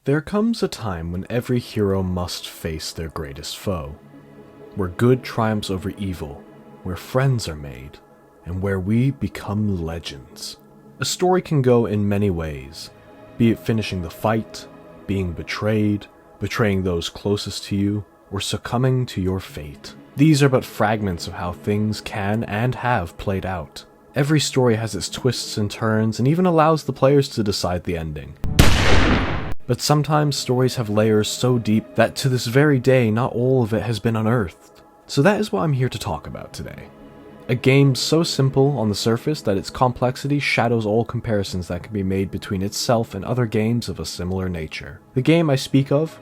There comes a time when every hero must face their greatest foe, where good triumphs over evil, where friends are made, and where we become legends. A story can go in many ways, be it finishing the fight, being betrayed, betraying those closest to you, or succumbing to your fate. These are but fragments of how things can and have played out. Every story has its twists and turns and even allows the players to decide the ending. But sometimes stories have layers so deep that to this very day not all of it has been unearthed. So that is what I'm here to talk about today. A game so simple on the surface that its complexity shadows all comparisons that can be made between itself and other games of a similar nature. The game I speak of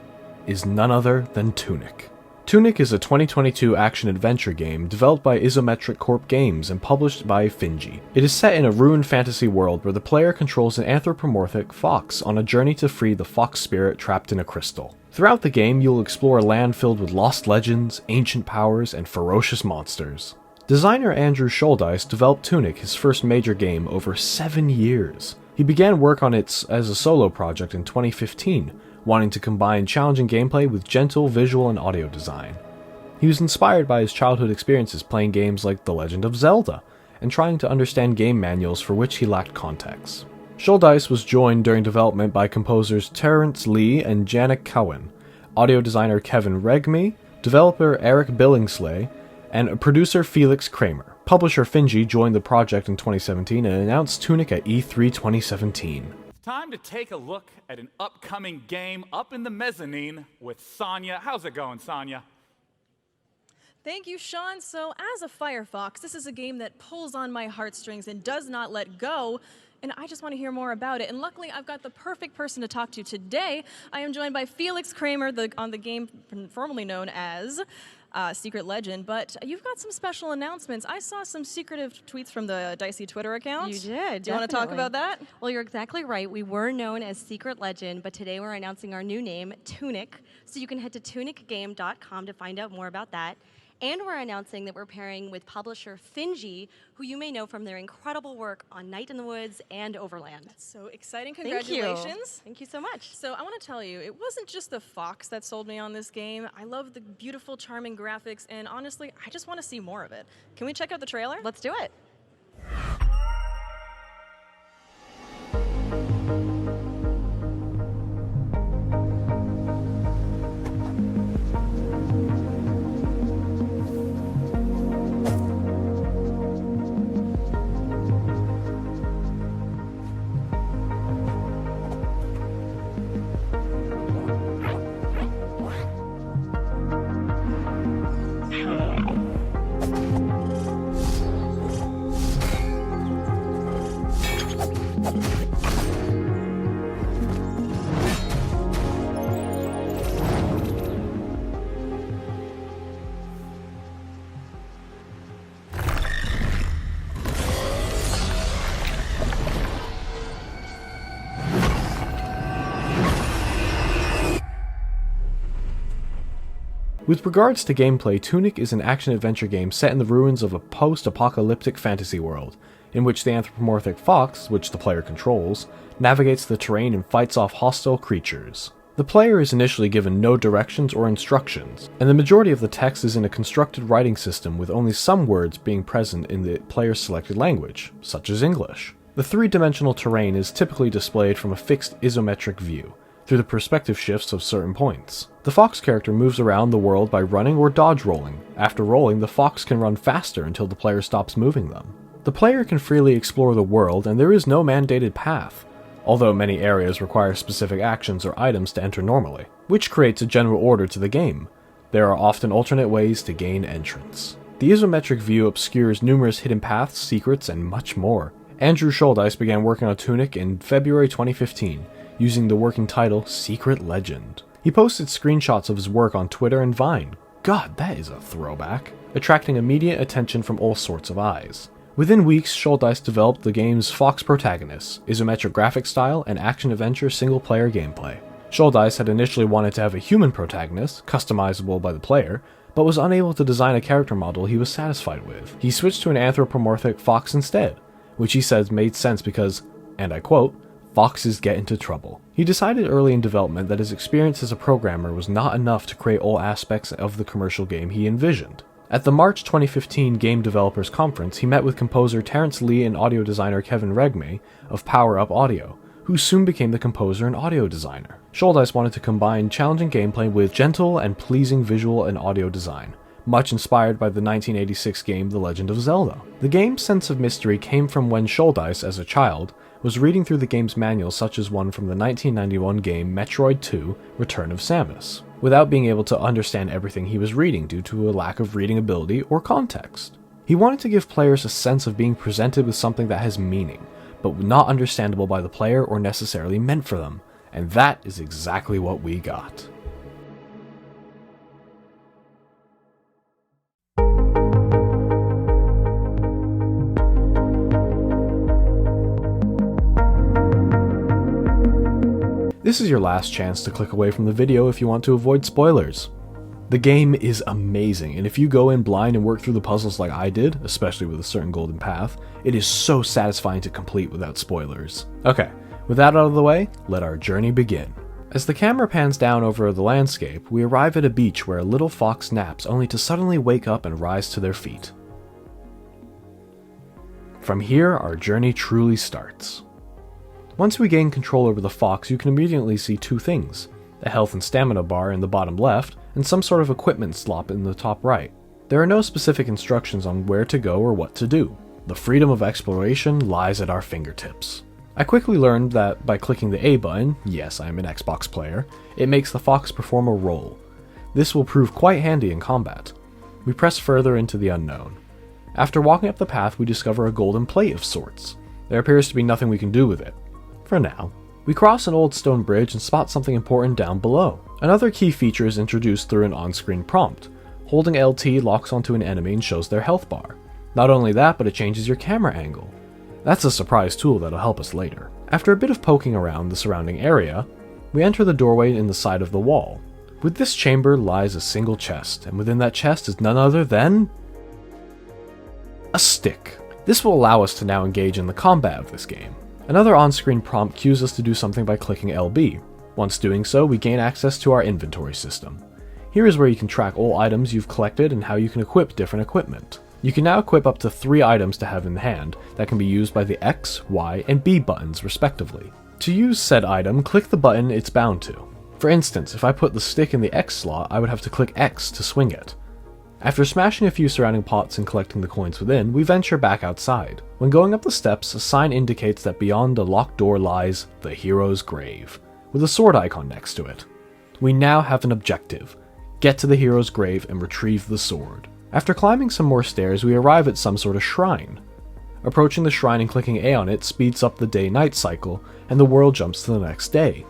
is none other than Tunic. Tunic is a 2022 action-adventure game developed by Isometric Corp Games and published by Finji. It is set in a ruined fantasy world where the player controls an anthropomorphic fox on a journey to free the fox spirit trapped in a crystal. Throughout the game, you'll explore a land filled with lost legends, ancient powers, and ferocious monsters. Designer Andrew Scholdice developed Tunic, his first major game, over 7 years. He began work on it as a solo project in 2015, wanting to combine challenging gameplay with gentle visual and audio design. He was inspired by his childhood experiences playing games like The Legend of Zelda, and trying to understand game manuals for which he lacked context. Scholdice was joined during development by composers Terrence Lee and Janik Cohen, audio designer Kevin Regmi, developer Eric Billingsley, and producer Felix Kramer. Publisher Finji joined the project in 2017 and announced Tunic at E3 2017. Time to take a look at an upcoming game up in the mezzanine with Sonia. How's it going, Sonia? Thank you, Sean. So, as a Firefox, this is a game that pulls on my heartstrings and does not let go, and I just want to hear more about it. And luckily, I've got the perfect person to talk to today. I am joined by Felix Kramer on the game formerly known as Secret Legend, but you've got some special announcements. I saw some secretive tweets from the Dicey Twitter account. You did, Do you want to talk about that? Well, you're exactly right. We were known as Secret Legend, but today we're announcing our new name, Tunic. So you can head to tunicgame.com to find out more about that. And we're announcing that we're pairing with publisher Finji, who you may know from their incredible work on Night in the Woods and Overland. That's so exciting. Congratulations. Thank you so much. So I want to tell you, it wasn't just the fox that sold me on this game. I love the beautiful, charming graphics, and honestly, I just want to see more of it. Can we check out the trailer? Let's do it. With regards to gameplay, Tunic is an action-adventure game set in the ruins of a post-apocalyptic fantasy world, in which the anthropomorphic fox, which the player controls, navigates the terrain and fights off hostile creatures. The player is initially given no directions or instructions, and the majority of the text is in a constructed writing system with only some words being present in the player's selected language, such as English. The three-dimensional terrain is typically displayed from a fixed isometric view, through the perspective shifts of certain points. The fox character moves around the world by running or dodge rolling. After rolling, the fox can run faster until the player stops moving them. The player can freely explore the world, and there is no mandated path, although many areas require specific actions or items to enter normally, which creates a general order to the game. There are often alternate ways to gain entrance. The isometric view obscures numerous hidden paths, secrets, and much more. Andrew Scholdice began working on Tunic in February 2015, using the working title Secret Legend. He posted screenshots of his work on Twitter and Vine. God, that is a throwback. Attracting immediate attention from all sorts of eyes. Within weeks, Scholdice developed the game's fox protagonist, isometric graphic style, and action-adventure single-player gameplay. Scholdice had initially wanted to have a human protagonist, customizable by the player, but was unable to design a character model he was satisfied with. He switched to an anthropomorphic fox instead, which he says made sense because, and I quote, foxes get into trouble. He decided early in development that his experience as a programmer was not enough to create all aspects of the commercial game he envisioned. At the March 2015 Game Developers Conference, he met with composer Terrence Lee and audio designer Kevin Regme of Power Up Audio, who soon became the composer and audio designer. Shouldice wanted to combine challenging gameplay with gentle and pleasing visual and audio design, much inspired by the 1986 game The Legend of Zelda. The game's sense of mystery came from when Shouldice, as a child, was reading through the game's manual such as one from the 1991 game Metroid 2: Return of Samus, without being able to understand everything he was reading due to a lack of reading ability or context. He wanted to give players a sense of being presented with something that has meaning, but not understandable by the player or necessarily meant for them, and that is exactly what we got. This is your last chance to click away from the video if you want to avoid spoilers. The game is amazing, and if you go in blind and work through the puzzles like I did, especially with a certain golden path, it is so satisfying to complete without spoilers. Okay, with that out of the way, let our journey begin. As the camera pans down over the landscape, we arrive at a beach where a little fox naps only to suddenly wake up and rise to their feet. From here, our journey truly starts. Once we gain control over the fox, you can immediately see two things: a health and stamina bar in the bottom left, and some sort of equipment slot in the top right. There are no specific instructions on where to go or what to do. The freedom of exploration lies at our fingertips. I quickly learned that by clicking the A button, yes, I am an Xbox player, it makes the fox perform a roll. This will prove quite handy in combat. We press further into the unknown. After walking up the path, we discover a golden plate of sorts. There appears to be nothing we can do with it. For now. We cross an old stone bridge and spot something important down below. Another key feature is introduced through an on-screen prompt. Holding LT locks onto an enemy and shows their health bar. Not only that, but it changes your camera angle. That's a surprise tool that'll help us later. After a bit of poking around the surrounding area, we enter the doorway in the side of the wall. With this chamber lies a single chest, and within that chest is none other than a stick. This will allow us to now engage in the combat of this game. Another on-screen prompt cues us to do something by clicking LB. Once doing so, we gain access to our inventory system. Here is where you can track all items you've collected and how you can equip different equipment. You can now equip up to 3 items to have in hand that can be used by the X, Y, and B buttons respectively. To use said item, click the button it's bound to. For instance, if I put the stick in the X slot, I would have to click X to swing it. After smashing a few surrounding pots and collecting the coins within, we venture back outside. When going up the steps, a sign indicates that beyond a locked door lies the hero's grave, with a sword icon next to it. We now have an objective: get to the hero's grave and retrieve the sword. After climbing some more stairs, we arrive at some sort of shrine. Approaching the shrine and clicking A on it speeds up the day-night cycle, and the world jumps to the next day.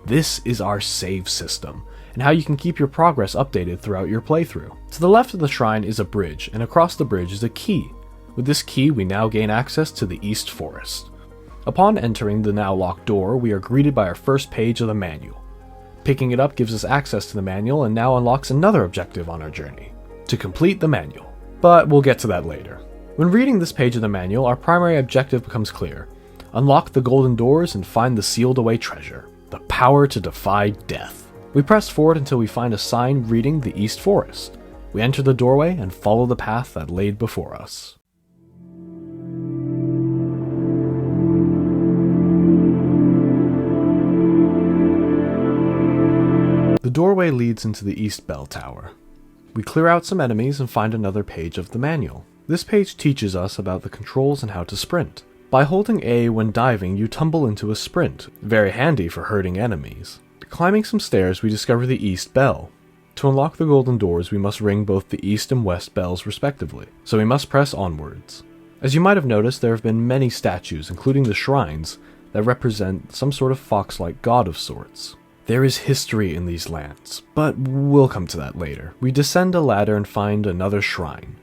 This is our save system, and how you can keep your progress updated throughout your playthrough. To the left of the shrine is a bridge, and across the bridge is a key. With this key, we now gain access to the East Forest. Upon entering the now locked door, we are greeted by our first page of the manual. Picking it up gives us access to the manual and now unlocks another objective on our journey: to complete the manual. But we'll get to that later. When reading this page of the manual, our primary objective becomes clear: unlock the golden doors and find the sealed away treasure, the power to defy death. We press forward until we find a sign reading the East Forest. We enter the doorway and follow the path that laid before us. The doorway leads into the East Bell Tower. We clear out some enemies and find another page of the manual. This page teaches us about the controls and how to sprint. By holding A when diving, you tumble into a sprint, very handy for hurting enemies. Climbing some stairs, we discover the East Bell. To unlock the golden doors, we must ring both the East and West bells respectively, so we must press onwards. As you might have noticed, there have been many statues, including the shrines, that represent some sort of fox-like god of sorts. There is history in these lands, but we'll come to that later. We descend a ladder and find another shrine.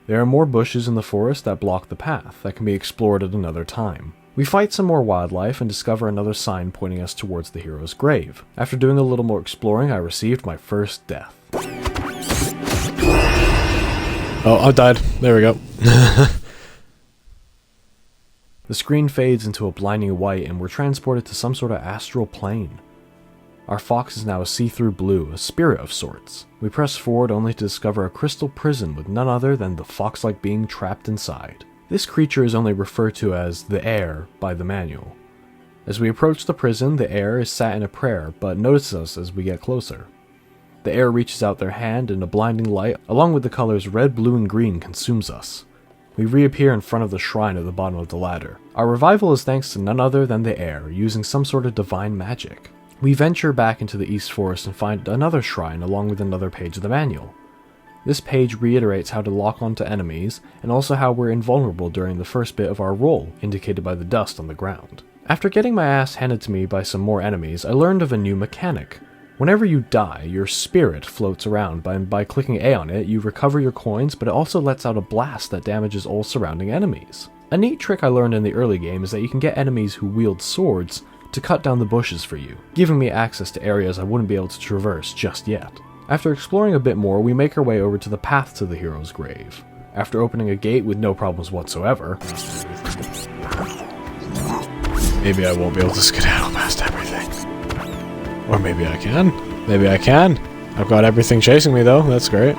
There are more bushes in the forest that block the path, that can be explored at another time. We fight some more wildlife and discover another sign pointing us towards the hero's grave. After doing a little more exploring, I received my first death. Oh, I died. There we go. The screen fades into a blinding white and we're transported to some sort of astral plane. Our fox is now a see-through blue, a spirit of sorts. We press forward only to discover a crystal prison with none other than the fox-like being trapped inside. This creature is only referred to as the Heir by the manual. As we approach the prison, the Heir is sat in a prayer, but notices us as we get closer. The Heir reaches out their hand and a blinding light, along with the colors red, blue, and green, consumes us. We reappear in front of the shrine at the bottom of the ladder. Our revival is thanks to none other than the Heir, using some sort of divine magic. We venture back into the East Forest and find another shrine along with another page of the manual. This page reiterates how to lock onto enemies, and also how we're invulnerable during the first bit of our roll, indicated by the dust on the ground. After getting my ass handed to me by some more enemies, I learned of a new mechanic. Whenever you die, your spirit floats around, and by clicking A on it, you recover your coins, but it also lets out a blast that damages all surrounding enemies. A neat trick I learned in the early game is that you can get enemies who wield swords to cut down the bushes for you, giving me access to areas I wouldn't be able to traverse just yet. After exploring a bit more, we make our way over to the path to the hero's grave. After opening a gate with no problems whatsoever... Maybe I won't be able to skedaddle past everything. Or maybe I can. Maybe I can. I've got everything chasing me though, that's great.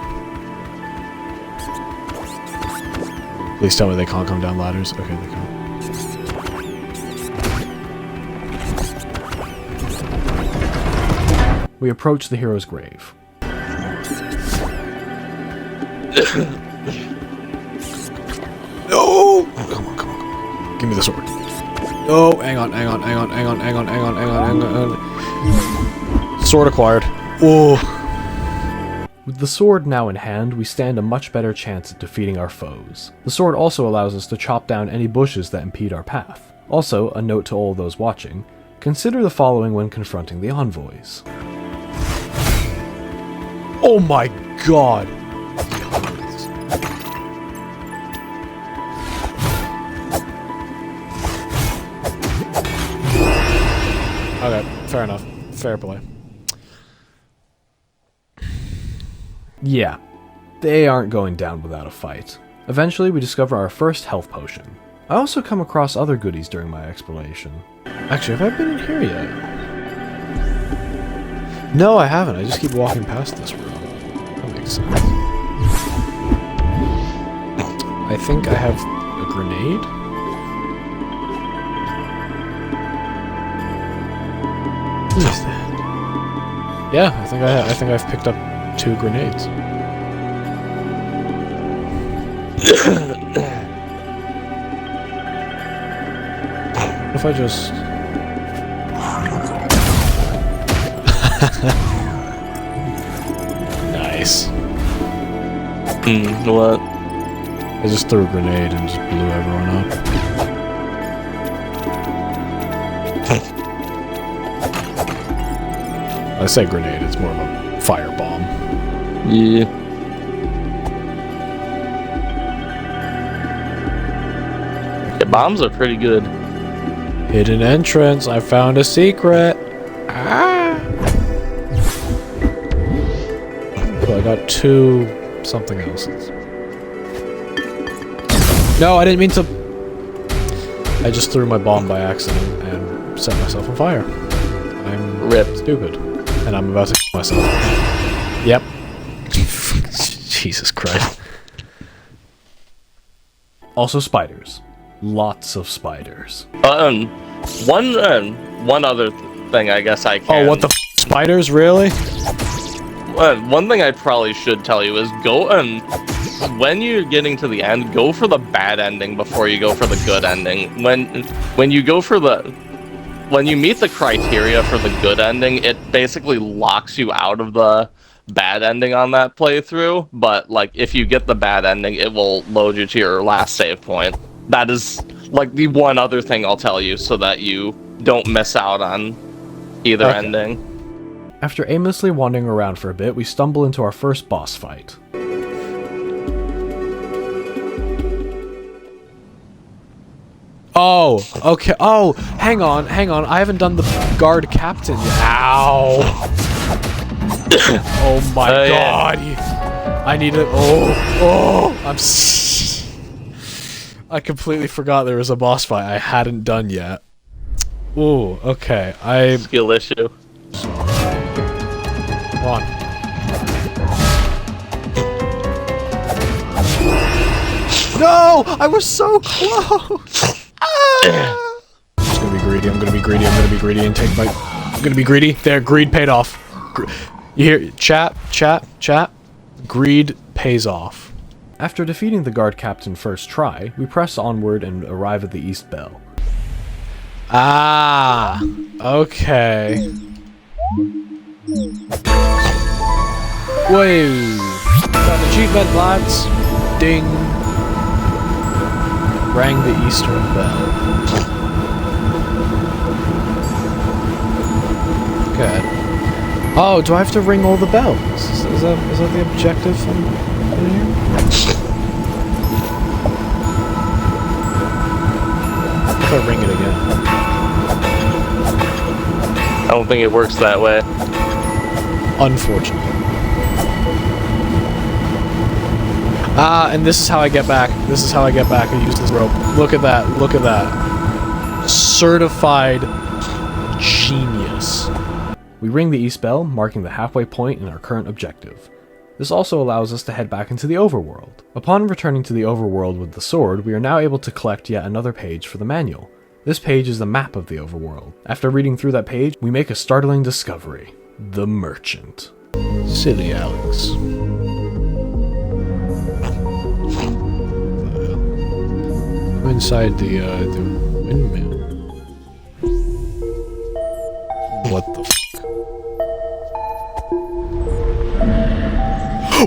Please tell me they can't come down ladders. Okay, they can. We approach the hero's grave. No! Come on, come on, come on. Give me the sword. Oh, hang on. Sword acquired. Oh. With the sword now in hand, we stand a much better chance at defeating our foes. The sword also allows us to chop down any bushes that impede our path. Also, a note to all those watching, consider the following when confronting the envoys. Oh my god! Okay, fair enough. Fair play. Yeah, they aren't going down without a fight. Eventually, we discover our first health potion. I also come across other goodies during my exploration. Actually, have I been in here yet? No, I haven't. I just keep walking past this room. That makes sense. I think I have a grenade? What is that? Yeah, I think I've picked up 2 grenades. What if I just... Nice. What? I just threw a grenade and just blew everyone up. I say grenade, it's more of a firebomb. Yeah. The bombs are pretty good. Hidden entrance, I found a secret. Ah! So I got 2 something else's. No, I didn't mean to. I just threw my bomb by accident and set myself on fire. I'm stupid. And I'm about to myself. Yep. Jesus Christ. Also spiders. Lots of spiders. One other thing I guess I can... Oh, what the spiders? Really? One thing I probably should tell you is go and... When you're getting to the end, go for the bad ending before you go for the good ending. When you go for the... When you meet the criteria for the good ending, it basically locks you out of the bad ending on that playthrough, but like if you get the bad ending, it will load you to your last save point. That is like the one other thing I'll tell you so that you don't miss out on either ending. After aimlessly wandering around for a bit, we stumble into our first boss fight. Oh, okay. Oh, hang on. I haven't done the guard captain yet. Ow. Oh my god. I need it. I completely forgot there was a boss fight I hadn't done yet. Ooh, okay. Skill issue. Come on. No! I was so close! Ah! I'm just gonna be greedy, I'm gonna be greedy, I'm gonna be greedy and take my... I'm gonna be greedy. There, greed paid off. You hear... Chat. Greed pays off. After defeating the guard captain first try, we press onward and arrive at the East Bell. Ah! Okay. Whoa! Got an achievement, lads! Ding! Rang the Eastern Bell. Okay. Oh, do I have to ring all the bells? Is that the objective in here? If I ring it again. I don't think it works that way. Unfortunately. Ah, and this is how I get back. This is how I get back. I use this rope. Look at that. Look at that. Certified genius. We ring the East Bell, marking the halfway point in our current objective. This also allows us to head back into the overworld. Upon returning to the overworld with the sword, we are now able to collect yet another page for the manual. This page is the map of the overworld. After reading through that page, we make a startling discovery. The Merchant. Silly Alex. I'm inside the windmill. What the f***?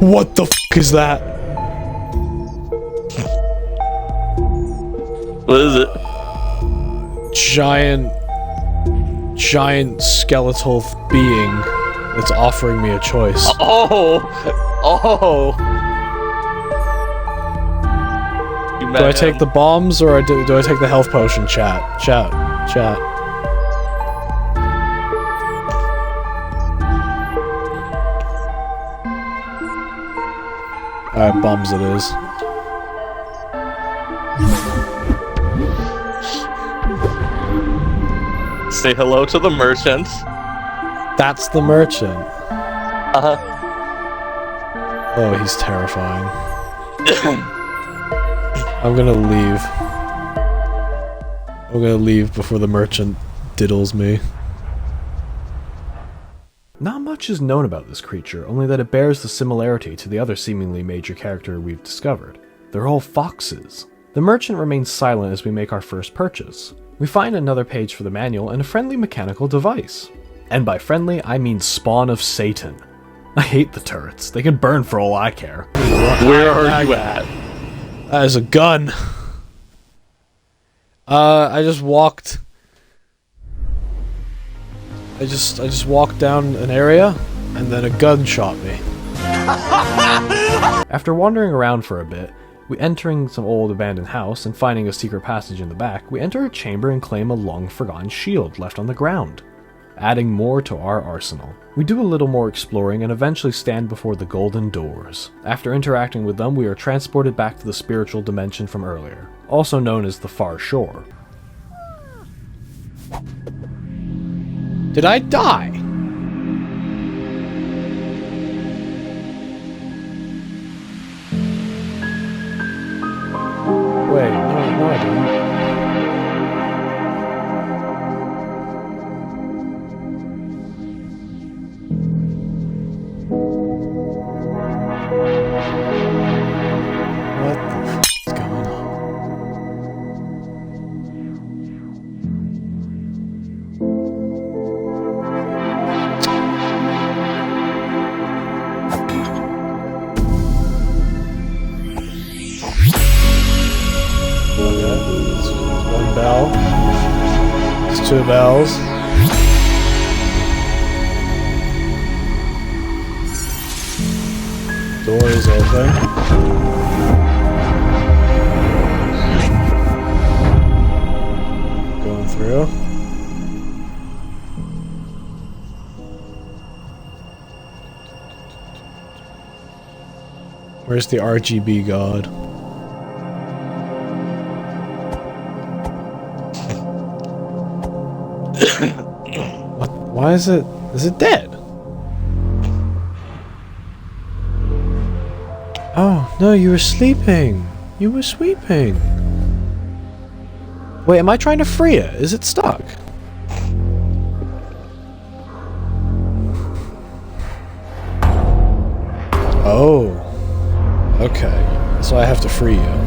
What the f*** is that? What is it? Giant skeletal being that's offering me a choice. Oh! Do I take the bombs or do I take the health potion? Chat. Alright, bombs it is. Say hello to the merchant. That's the merchant. Uh-huh. Oh, he's terrifying. I'm gonna leave. I'm gonna leave before the merchant diddles me. Not much is known about this creature, only that it bears the similarity to the other seemingly major character we've discovered. They're all foxes. The merchant remains silent as we make our first purchase. We find another page for the manual and a friendly mechanical device. And by friendly, I mean spawn of Satan. I hate the turrets. They can burn for all I care. Where are you at? That is a gun. I just walked down an area, and then a gun shot me. After wandering around for a bit, we entering some old abandoned house and finding a secret passage in the back, we enter a chamber and claim a long-forgotten shield left on the ground, adding more to our arsenal. We do a little more exploring and eventually stand before the golden doors. After interacting with them, we are transported back to the spiritual dimension from earlier, also known as the Far Shore. Did I die? Wait, no I didn't. What the f*** is going on? Bell. It's two bells. Door is open. Going through. Where's the RGB god? What? Why is it? Is it dead? Oh, no, you were sleeping. You were sleeping. Wait, am I trying to free it? Is it stuck? Oh. Okay. So I have to free you.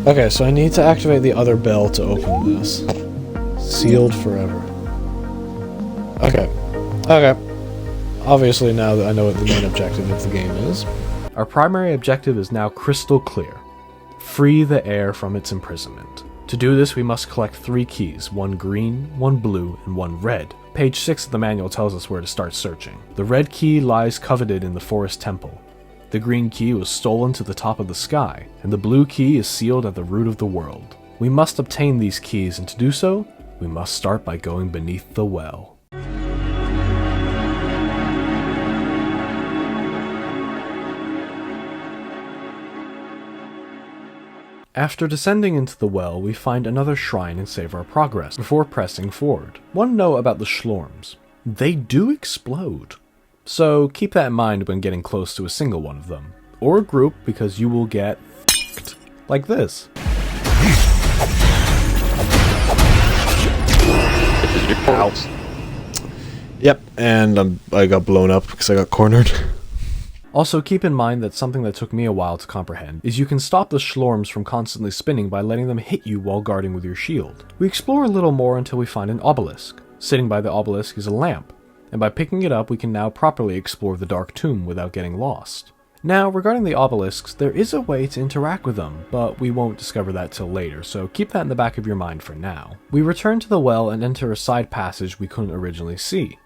Okay, so I need to activate the other bell to open this. Sealed forever. Okay. Okay. Obviously now that I know what the main objective of the game is. Our primary objective is now crystal clear. Free the Heir from its imprisonment. To do this we must collect 3 keys, 1 green, 1 blue, and 1 red. Page 6 of the manual tells us where to start searching. The red key lies coveted in the forest temple. The green key was stolen to the top of the sky, and the blue key is sealed at the root of the world. We must obtain these keys, and to do so, we must start by going beneath the well. After descending into the well, we find another shrine and save our progress before pressing forward. One note about the Schlorms. They do explode. So keep that in mind when getting close to a single one of them. Or a group, because you will get f***ed like this. Ow. Yep, and I got blown up because I got cornered. Also, keep in mind that something that took me a while to comprehend is you can stop the Schlorms from constantly spinning by letting them hit you while guarding with your shield. We explore a little more until we find an obelisk. Sitting by the obelisk is a lamp, and by picking it up we can now properly explore the Dark Tomb without getting lost. Now, regarding the obelisks, there is a way to interact with them, but we won't discover that till later, so keep that in the back of your mind for now. We return to the well and enter a side passage we couldn't originally see.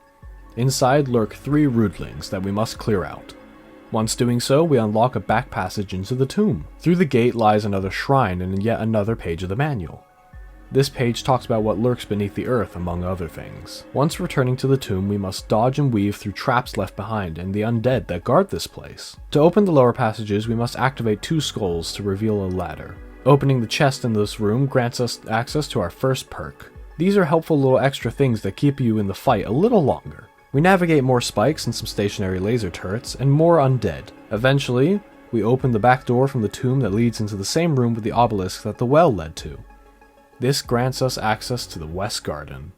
Inside lurk 3 rootlings that we must clear out. Once doing so, we unlock a back passage into the tomb. Through the gate lies another shrine and yet another page of the manual. This page talks about what lurks beneath the earth, among other things. Once returning to the tomb, we must dodge and weave through traps left behind and the undead that guard this place. To open the lower passages, we must activate 2 skulls to reveal a ladder. Opening the chest in this room grants us access to our first perk. These are helpful little extra things that keep you in the fight a little longer. We navigate more spikes and some stationary laser turrets, and more undead. Eventually, we open the back door from the tomb that leads into the same room with the obelisk that the well led to. This grants us access to the West Garden.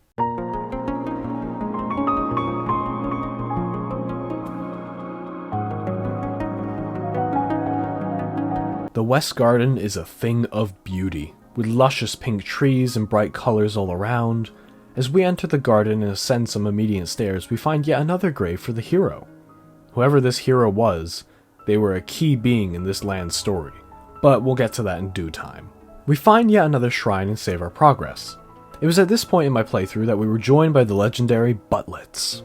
The West Garden is a thing of beauty, with luscious pink trees and bright colors all around. As we enter the garden and ascend some immediate stairs, we find yet another grave for the hero. Whoever this hero was, they were a key being in this land's story, but we'll get to that in due time. We find yet another shrine and save our progress. It was at this point in my playthrough that we were joined by the legendary Butlets.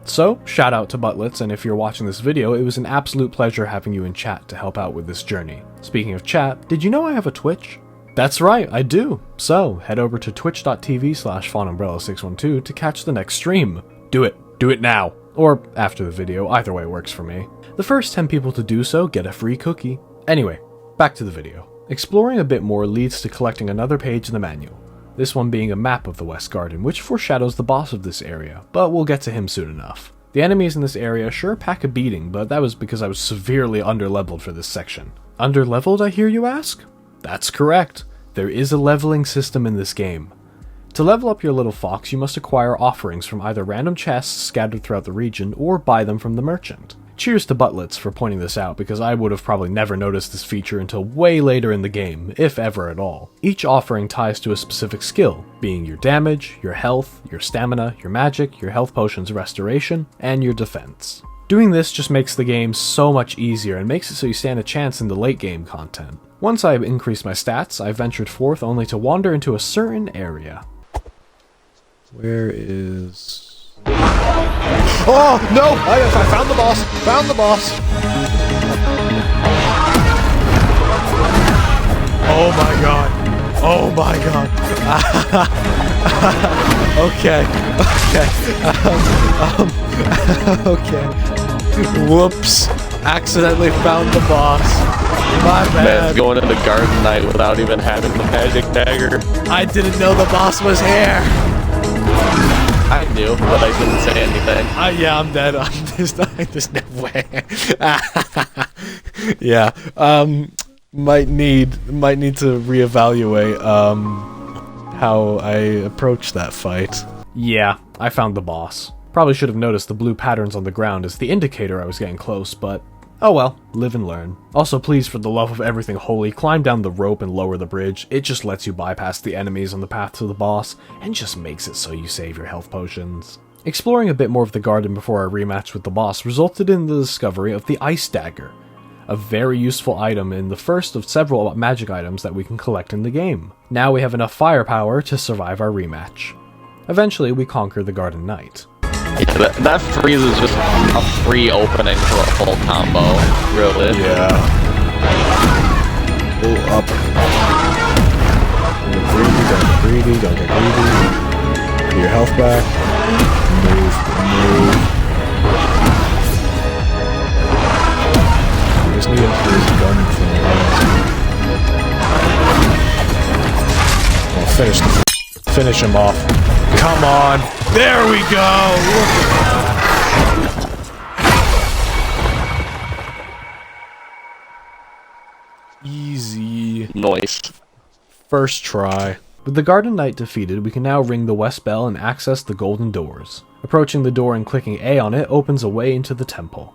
So, shout out to Butlets, and if you're watching this video, it was an absolute pleasure having you in chat to help out with this journey. Speaking of chat, did you know I have a Twitch? That's right, I do. So, head over to twitch.tv/FawnUmbrella612 to catch the next stream. Do it. Do it now. Or after the video, either way works for me. The first 10 people to do so get a free cookie. Anyway, back to the video. Exploring a bit more leads to collecting another page in the manual. This one being a map of the West Garden, which foreshadows the boss of this area, but we'll get to him soon enough. The enemies in this area sure pack a beating, but that was because I was severely underleveled for this section. Underleveled, I hear you ask? That's correct. There is a leveling system in this game. To level up your little fox, you must acquire offerings from either random chests scattered throughout the region or buy them from the merchant. Cheers to Butlets for pointing this out, because I would have probably never noticed this feature until way later in the game, if ever at all. Each offering ties to a specific skill, being your damage, your health, your stamina, your magic, your health potions restoration, and your defense. Doing this just makes the game so much easier and makes it so you stand a chance in the late game content. Once I have increased my stats, I ventured forth only to wander into a certain area. Where is... Oh, no! I found the boss! Found the boss! my god. Oh my god. Okay. Okay. Whoops. Accidentally found the boss. My bad. Man's going into Garden Knight without even having the magic dagger. I didn't know the boss was here. I knew, but I didn't say anything. Yeah, I'm dead. There's no way. Yeah. Might need to reevaluate how I approach that fight. Yeah, I found the boss. Probably should have noticed the blue patterns on the ground as the indicator I was getting close, but oh well, live and learn. Also, please, for the love of everything holy, climb down the rope and lower the bridge. It just lets you bypass the enemies on the path to the boss, and just makes it so you save your health potions. Exploring a bit more of the garden before our rematch with the boss resulted in the discovery of the Ice Dagger, a very useful item and the first of several magic items that we can collect in the game. Now we have enough firepower to survive our rematch. Eventually, we conquer the Garden Knight. Yeah, that freeze is just a free opening for a full combo, really. Yeah. Oh, up. Don't get greedy. Get your health back. Move. I just need to use a gun thing. Oh, finish him off. Come on. There we go. Easy. Nice. First try. With the Garden Knight defeated, we can now ring the West Bell and access the Golden Doors. Approaching the door and clicking A on it opens a way into the temple.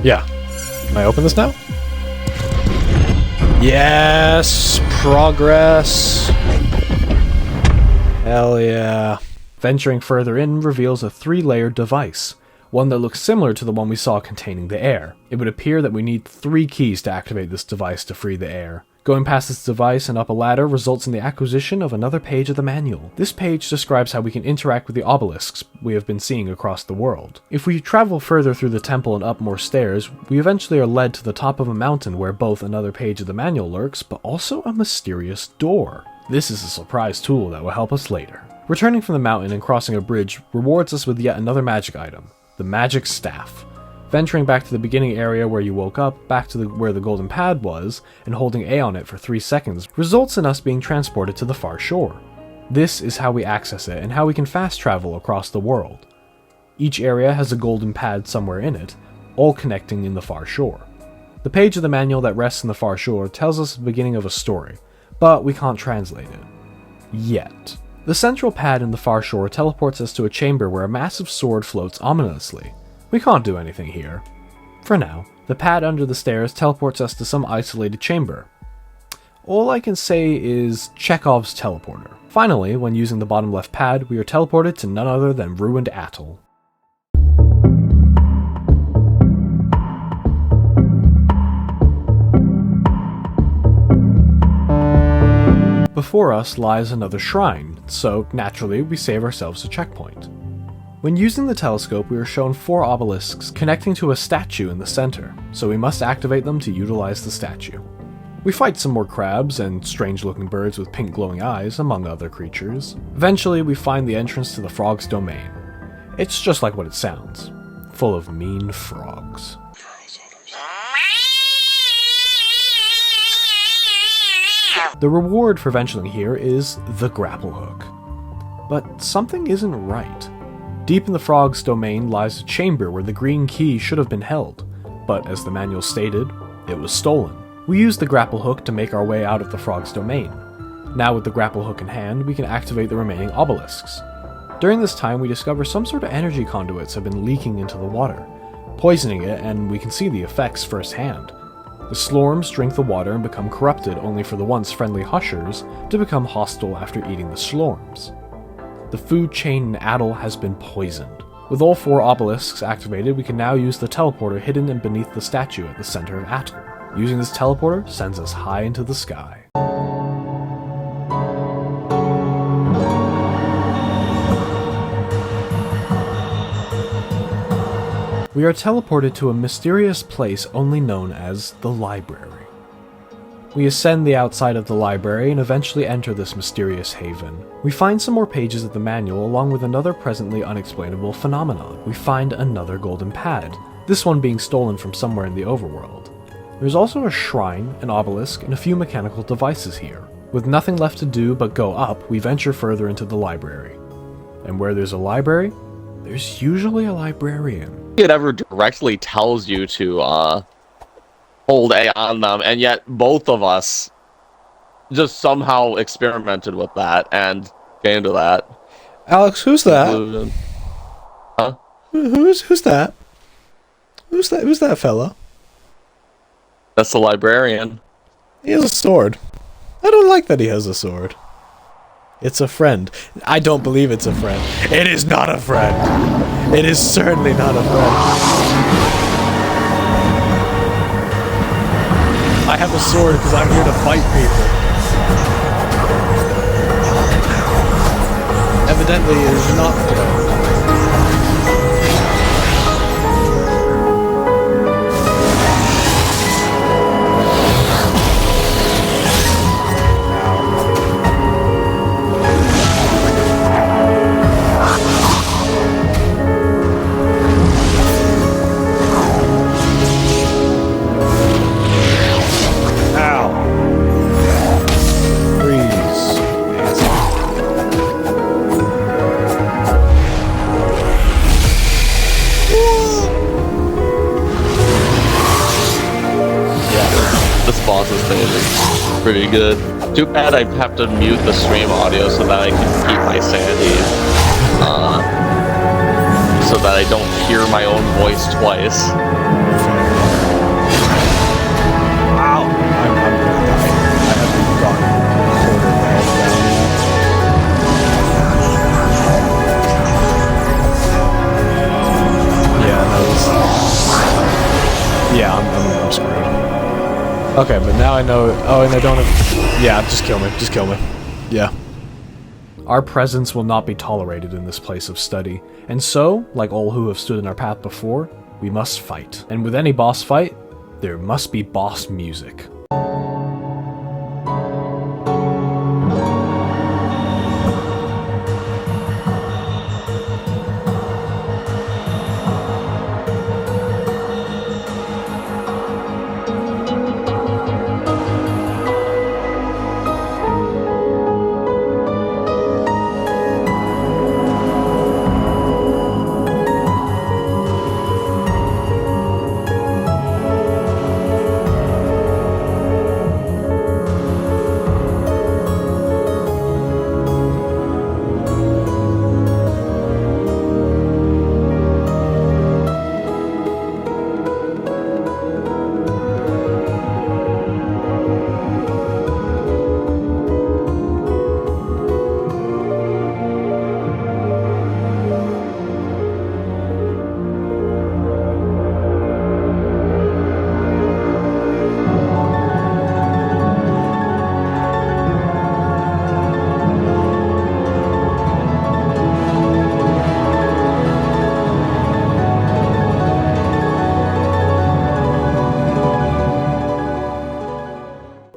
Yeah. Can I open this now? Yes! Progress! Hell yeah. Venturing further in reveals a 3-layered device, one that looks similar to the one we saw containing the Heir. It would appear that we need 3 keys to activate this device to free the Heir. Going past this device and up a ladder results in the acquisition of another page of the manual. This page describes how we can interact with the obelisks we have been seeing across the world. If we travel further through the temple and up more stairs, we eventually are led to the top of a mountain where both another page of the manual lurks, but also a mysterious door. This is a surprise tool that will help us later. Returning from the mountain and crossing a bridge rewards us with yet another magic item, the Magic Staff. Venturing back to the beginning area where you woke up, back to where the golden pad was, and holding A on it for 3 seconds, results in us being transported to the far shore. This is how we access it and how we can fast travel across the world. Each area has a golden pad somewhere in it, all connecting in the far shore. The page of the manual that rests in the far shore tells us the beginning of a story, but we can't translate it. Yet. The central pad in the far shore teleports us to a chamber where a massive sword floats ominously. We can't do anything here. For now, the pad under the stairs teleports us to some isolated chamber. All I can say is Chekhov's teleporter. Finally, when using the bottom left pad, we are teleported to none other than ruined Atoll. Before us lies another shrine, so naturally we save ourselves a checkpoint. When using the telescope, we are shown 4 obelisks connecting to a statue in the center, so we must activate them to utilize the statue. We fight some more crabs and strange-looking birds with pink glowing eyes, among other creatures. Eventually, we find the entrance to the frog's domain. It's just like what it sounds, full of mean frogs. The reward for venturing here is the grapple hook. But something isn't right. Deep in the frog's domain lies a chamber where the green key should have been held, but as the manual stated, it was stolen. We use the grapple hook to make our way out of the frog's domain. Now with the grapple hook in hand, we can activate the remaining obelisks. During this time, we discover some sort of energy conduits have been leaking into the water, poisoning it, and we can see the effects firsthand. The slorms drink the water and become corrupted, only for the once friendly hushers to become hostile after eating the slorms. The food chain in Atoll has been poisoned. With all 4 obelisks activated, we can now use the teleporter hidden and beneath the statue at the center of Atoll. Using this teleporter sends us high into the sky. We are teleported to a mysterious place only known as the library. We ascend the outside of the library and eventually enter this mysterious haven. We find some more pages of the manual along with another presently unexplainable phenomenon. We find another golden pad, this one being stolen from somewhere in the overworld. There's also a shrine, an obelisk, and a few mechanical devices here. With nothing left to do but go up, we venture further into the library. And where there's a library, there's usually a librarian. It ever directly tells you to hold A on them, and yet both of us just somehow experimented with that and came to that. Alex, who's that? Conclusion. Huh? Who's that? Who's that fella? That's the librarian. He has a sword. I don't like that he has a sword. It's a friend. I don't believe it's a friend. It is not a friend. It is certainly not a friend. I have a sword because I'm here to fight people. Evidently, it is not a friend. This thing is pretty good. Too bad I have to mute the stream audio so that I can keep my sanity. So that I don't hear my own voice twice. Ow! I'm gonna die. I haven't gotten a quarter of my health down. Yeah, that was... Yeah, I'm screwed. Okay, but now I know... Oh, and I don't have... Yeah, just kill me. Just kill me. Yeah. Our presence will not be tolerated in this place of study, and so, like all who have stood in our path before, we must fight. And with any boss fight, there must be boss music.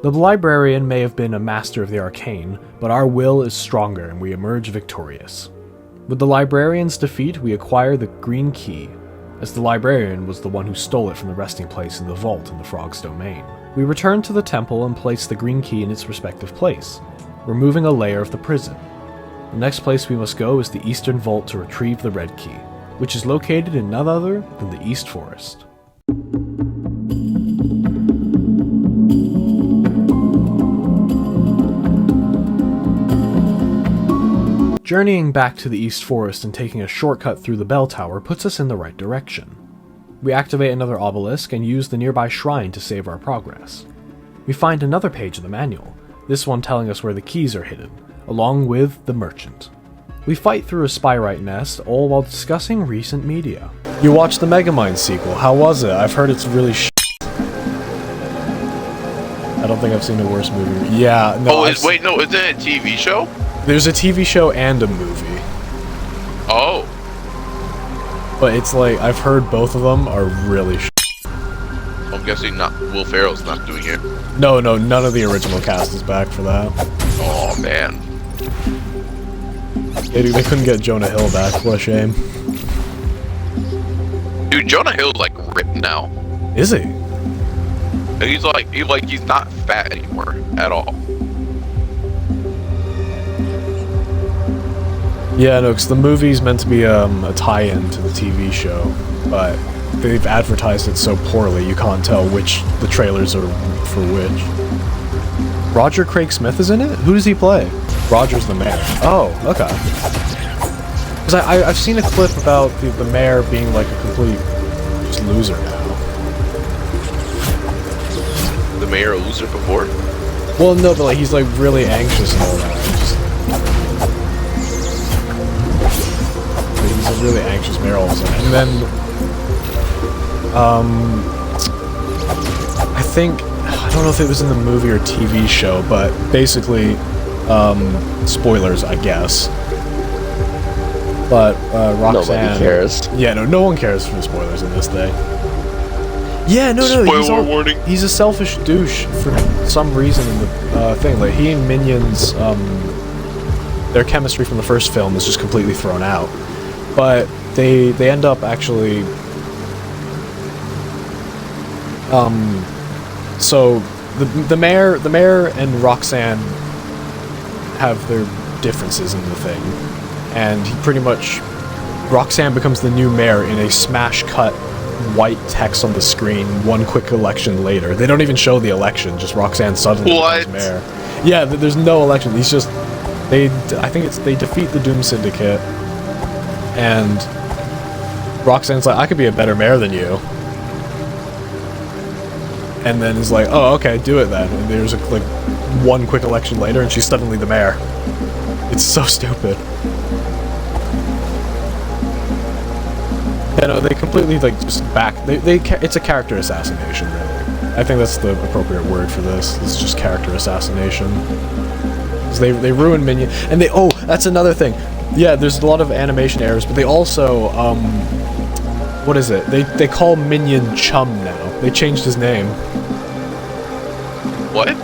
The librarian may have been a master of the arcane, but our will is stronger and we emerge victorious. With the librarian's defeat, we acquire the green key, as the librarian was the one who stole it from the resting place in the vault in the frog's domain. We return to the temple and place the green key in its respective place, removing a layer of the prison. The next place we must go is the eastern vault to retrieve the red key, which is located in none other than the East Forest. Journeying back to the East Forest and taking a shortcut through the bell tower puts us in the right direction. We activate another obelisk and use the nearby shrine to save our progress. We find another page of the manual, this one telling us where the keys are hidden, along with the merchant. We fight through a spyrite nest, all while discussing recent media. You watched the Megamind sequel, how was it? I've heard it's really I don't think I've seen a worse movie. Yeah, no. Oh, wait, no, is it a TV show? There's a TV show and a movie. Oh. But it's like, I've heard both of them are really Oh I'm guessing not. Will Ferrell's not doing it. No, none of the original cast is back for that. Oh man. They couldn't get Jonah Hill back. What a shame. Dude, Jonah Hill's like ripped now. Is he? And he's not fat anymore at all. Yeah, no, because the movie's meant to be a tie-in to the TV show, but they've advertised it so poorly you can't tell which the trailers are for which. Roger Craig Smith is in it? Who does he play? Roger's the mayor. Oh, okay. Because I've seen a clip about the mayor being like a complete just loser now. The mayor a loser before? Well, no, but like he's like really anxious and all that. He's a really anxious mayor all of a sudden. And then, I think, I don't know if it was in the movie or TV show, but basically, spoilers, I guess. But, Roxanne... Nobody cares. Yeah, no one cares for the spoilers in this thing. Yeah, no, Spoiler warning. He's a selfish douche for some reason in the thing. Like, he and Minions, their chemistry from the first film is just completely thrown out. But they end up actually... So, the mayor and Roxanne have their differences in the thing. And he pretty much... Roxanne becomes the new mayor in a smash-cut white text on the screen one quick election later. They don't even show the election, just Roxanne suddenly becomes mayor. Yeah, there's no election. He's just... I think they defeat the Doom Syndicate, and Roxanne's like, I could be a better mayor than you. And then is like, oh, okay, do it then. And there's like one quick election later, and she's suddenly the mayor. It's so stupid. Yeah, no, they completely like just back. It's a character assassination, really. I think that's the appropriate word for this. It's just character assassination. They ruin Minion, and that's another thing. Yeah, there's a lot of animation errors, but they also what is it? They call Minion Chum now. They changed his name. What?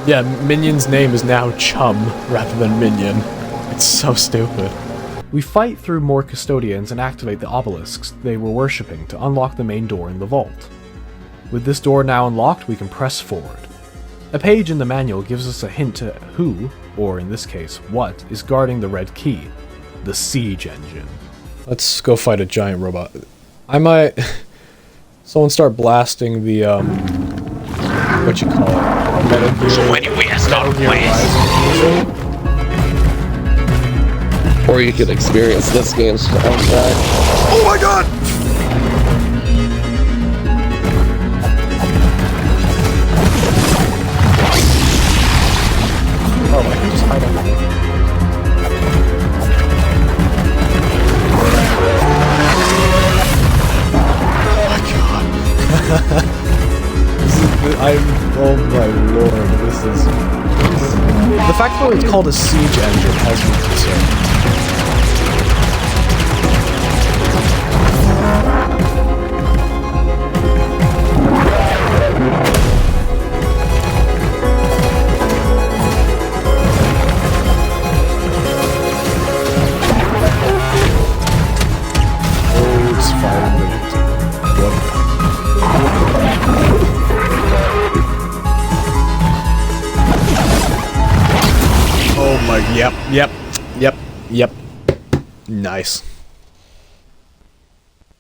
Yeah, Minion's name is now Chum rather than Minion. It's so stupid. We fight through more custodians and activate the obelisks they were worshipping to unlock the main door in the vault. With this door now unlocked, we can press forward. A page in the manual gives us a hint to who, or in this case, what, is guarding the red key. The siege engine. Let's go fight a giant robot. I might... Someone start blasting the, what you call it? Metal Gear... So anyway, I start Rising. Or you could experience this game's soundtrack. Oh my god! Oh, I can just hide under it. Oh my lord, this is... The fact that it's called a siege engine has me concerned. Oh, it's firing the... What? Oh my, yep. Nice.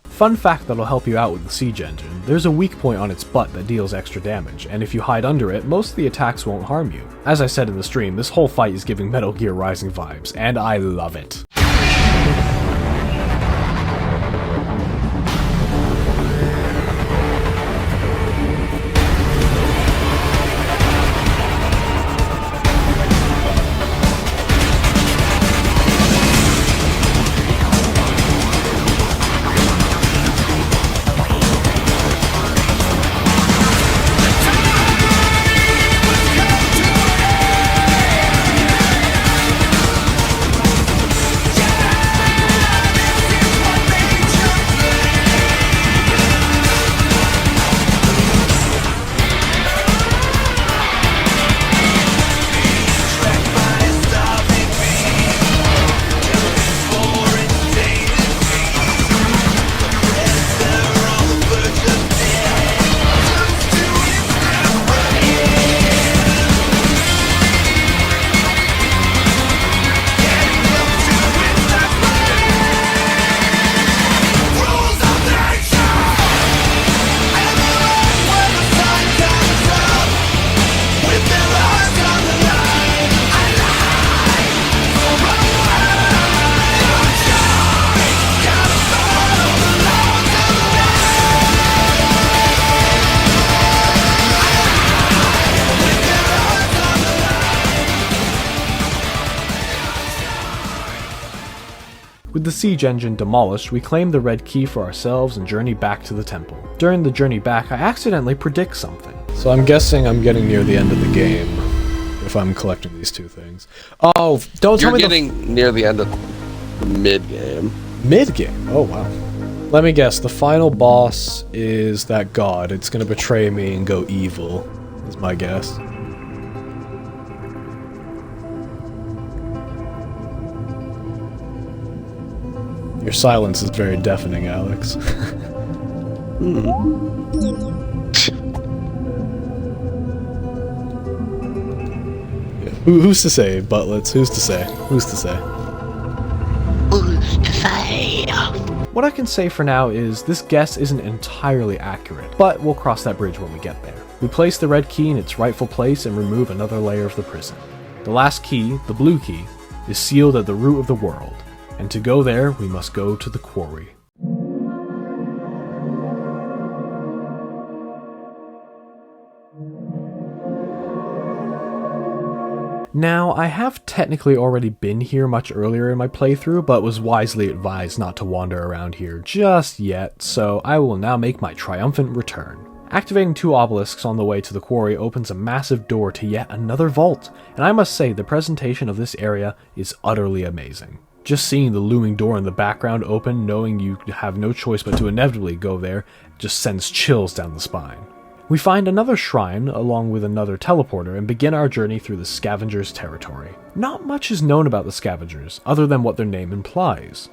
Fun fact that'll help you out with the siege engine, there's a weak point on its butt that deals extra damage, and if you hide under it, most of the attacks won't harm you. As I said in the stream, this whole fight is giving Metal Gear Rising vibes, and I love it. With the siege engine demolished, we claim the red key for ourselves and journey back to the temple. During the journey back, I accidentally predict something. So I'm guessing I'm getting near the end of the game, if I'm collecting these two things. Oh, don't tell me You're getting near the end of mid-game. Mid-game? Oh, wow. Let me guess, the final boss is that god. It's gonna betray me and go evil, is my guess. Your silence is very deafening, Alex. Who's to say, Butlets? Who's to say? Who's to say? What I can say for now is this guess isn't entirely accurate, but we'll cross that bridge when we get there. We place the red key in its rightful place and remove another layer of the prison. The last key, the blue key, is sealed at the root of the world, and to go there, we must go to the Quarry. Now, I have technically already been here much earlier in my playthrough, but was wisely advised not to wander around here just yet, so I will now make my triumphant return. Activating 2 obelisks on the way to the Quarry opens a massive door to yet another vault, and I must say the presentation of this area is utterly amazing. Just seeing the looming door in the background open, knowing you have no choice but to inevitably go there, just sends chills down the spine. We find another shrine along with another teleporter and begin our journey through the Scavengers' territory. Not much is known about the Scavengers, other than what their name implies.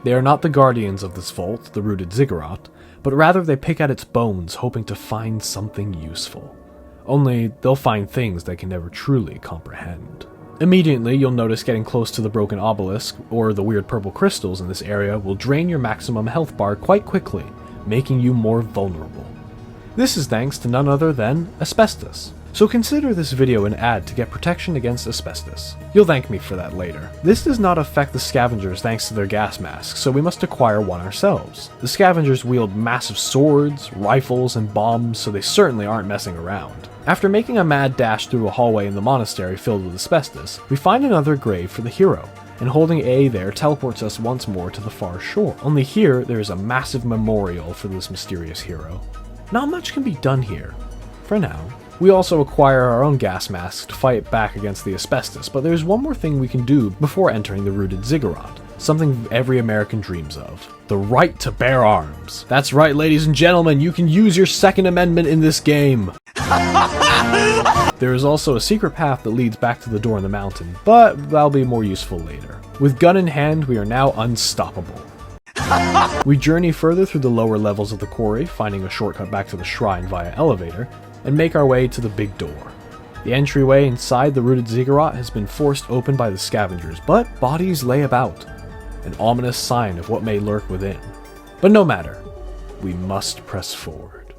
They are not the guardians of this vault, the Rooted Ziggurat, but rather they pick at its bones hoping to find something useful. Only, they'll find things they can never truly comprehend. Immediately, you'll notice getting close to the broken obelisk, or the weird purple crystals in this area, will drain your maximum health bar quite quickly, making you more vulnerable. This is thanks to none other than asbestos. So consider this video an ad to get protection against asbestos. You'll thank me for that later. This does not affect the scavengers thanks to their gas masks, so we must acquire one ourselves. The scavengers wield massive swords, rifles, and bombs, so they certainly aren't messing around. After making a mad dash through a hallway in the monastery filled with asbestos, we find another grave for the hero, and holding A there teleports us once more to the far shore. Only here, there is a massive memorial for this mysterious hero. Not much can be done here, for now. We also acquire our own gas masks to fight back against the asbestos, but there's one more thing we can do before entering the Rooted Ziggurat. Something every American dreams of. The right to bear arms. That's right, ladies and gentlemen, you can use your Second Amendment in this game. There is also a secret path that leads back to the door in the mountain, but that'll be more useful later. With gun in hand, we are now unstoppable. We journey further through the lower levels of the quarry, finding a shortcut back to the shrine via elevator, and make our way to the big door. The entryway inside the Rooted Ziggurat has been forced open by the scavengers, but bodies lay about, an ominous sign of what may lurk within. But no matter, we must press forward.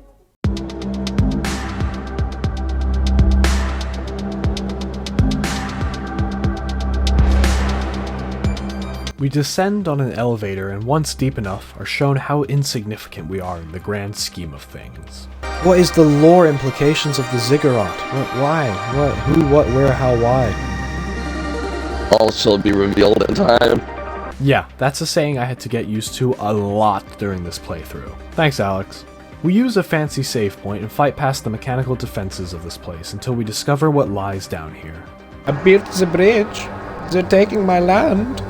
We descend on an elevator and once deep enough are shown how insignificant we are in the grand scheme of things. What is the lore implications of the Ziggurat? What, why? What, who, what, where, how, why? All shall be revealed in time. Yeah, that's a saying I had to get used to a lot during this playthrough. Thanks, Alex. We use a fancy save point and fight past the mechanical defenses of this place until we discover what lies down here. I built the bridge. They're taking my land.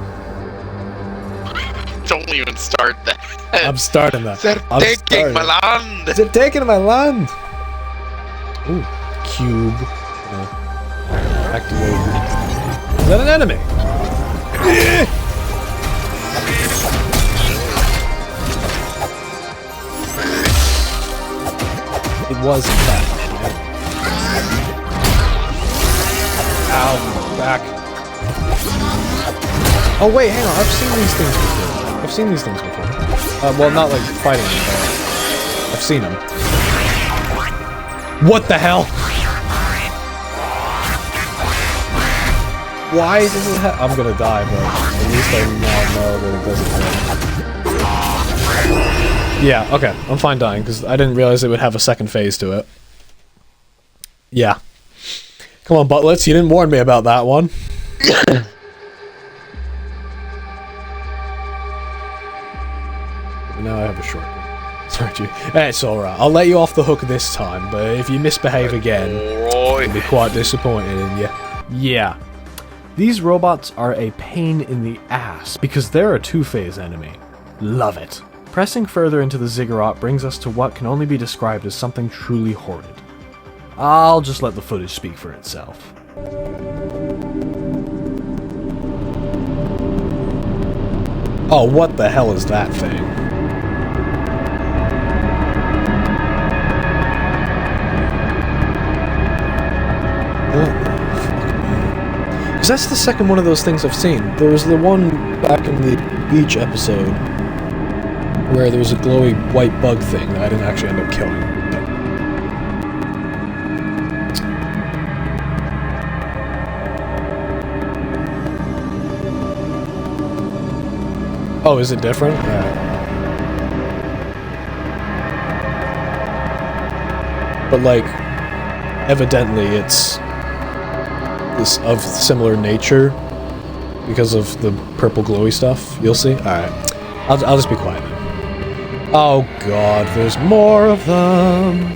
Don't even start that. I'm starting that. They're taking my land. They're taking my land. Ooh, cube. Activate. Is that an enemy? It was in fact. Ow, back. Oh wait, hang on, I've seen these things before. I've seen these things before. Well, not like fighting them, but I've seen them. What the hell? Why does it have... I'm gonna die, but at least I now know that it doesn't hurt. Yeah, okay, I'm fine dying, because I didn't realize it would have a second phase to it. Yeah. Come on, Butlets, you didn't warn me about that one. now I have a short. Sorry, G. It's alright. I'll let you off the hook this time, but if you misbehave again, I'll be quite disappointed in you. Yeah. These robots are a pain in the ass, because they're a two-phase enemy. Love it. Pressing further into the ziggurat brings us to what can only be described as something truly horrid. I'll just let the footage speak for itself. Oh, what the hell is that thing? What the fuck, man? Because that's the second one of those things I've seen. There was the one back in the beach episode where there was a glowy white bug thing that I didn't actually end up killing. Oh, is it different? But like, evidently it's this of similar nature because of the purple glowy stuff. You'll see. All right, I'll just be quiet now. Oh God, there's more of them.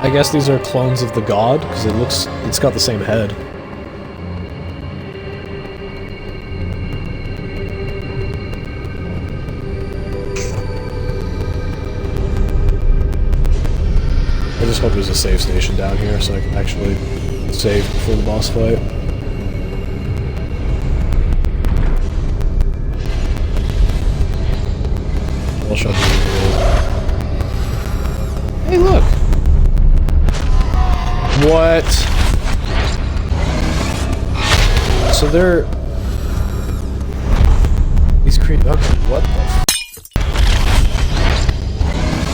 I guess these are clones of the god because it's got the same head. I just hope there's a save station down here so I can actually save before the boss fight. I'll show you. Hey, look! What? So they're... These creatures... Okay, what the f...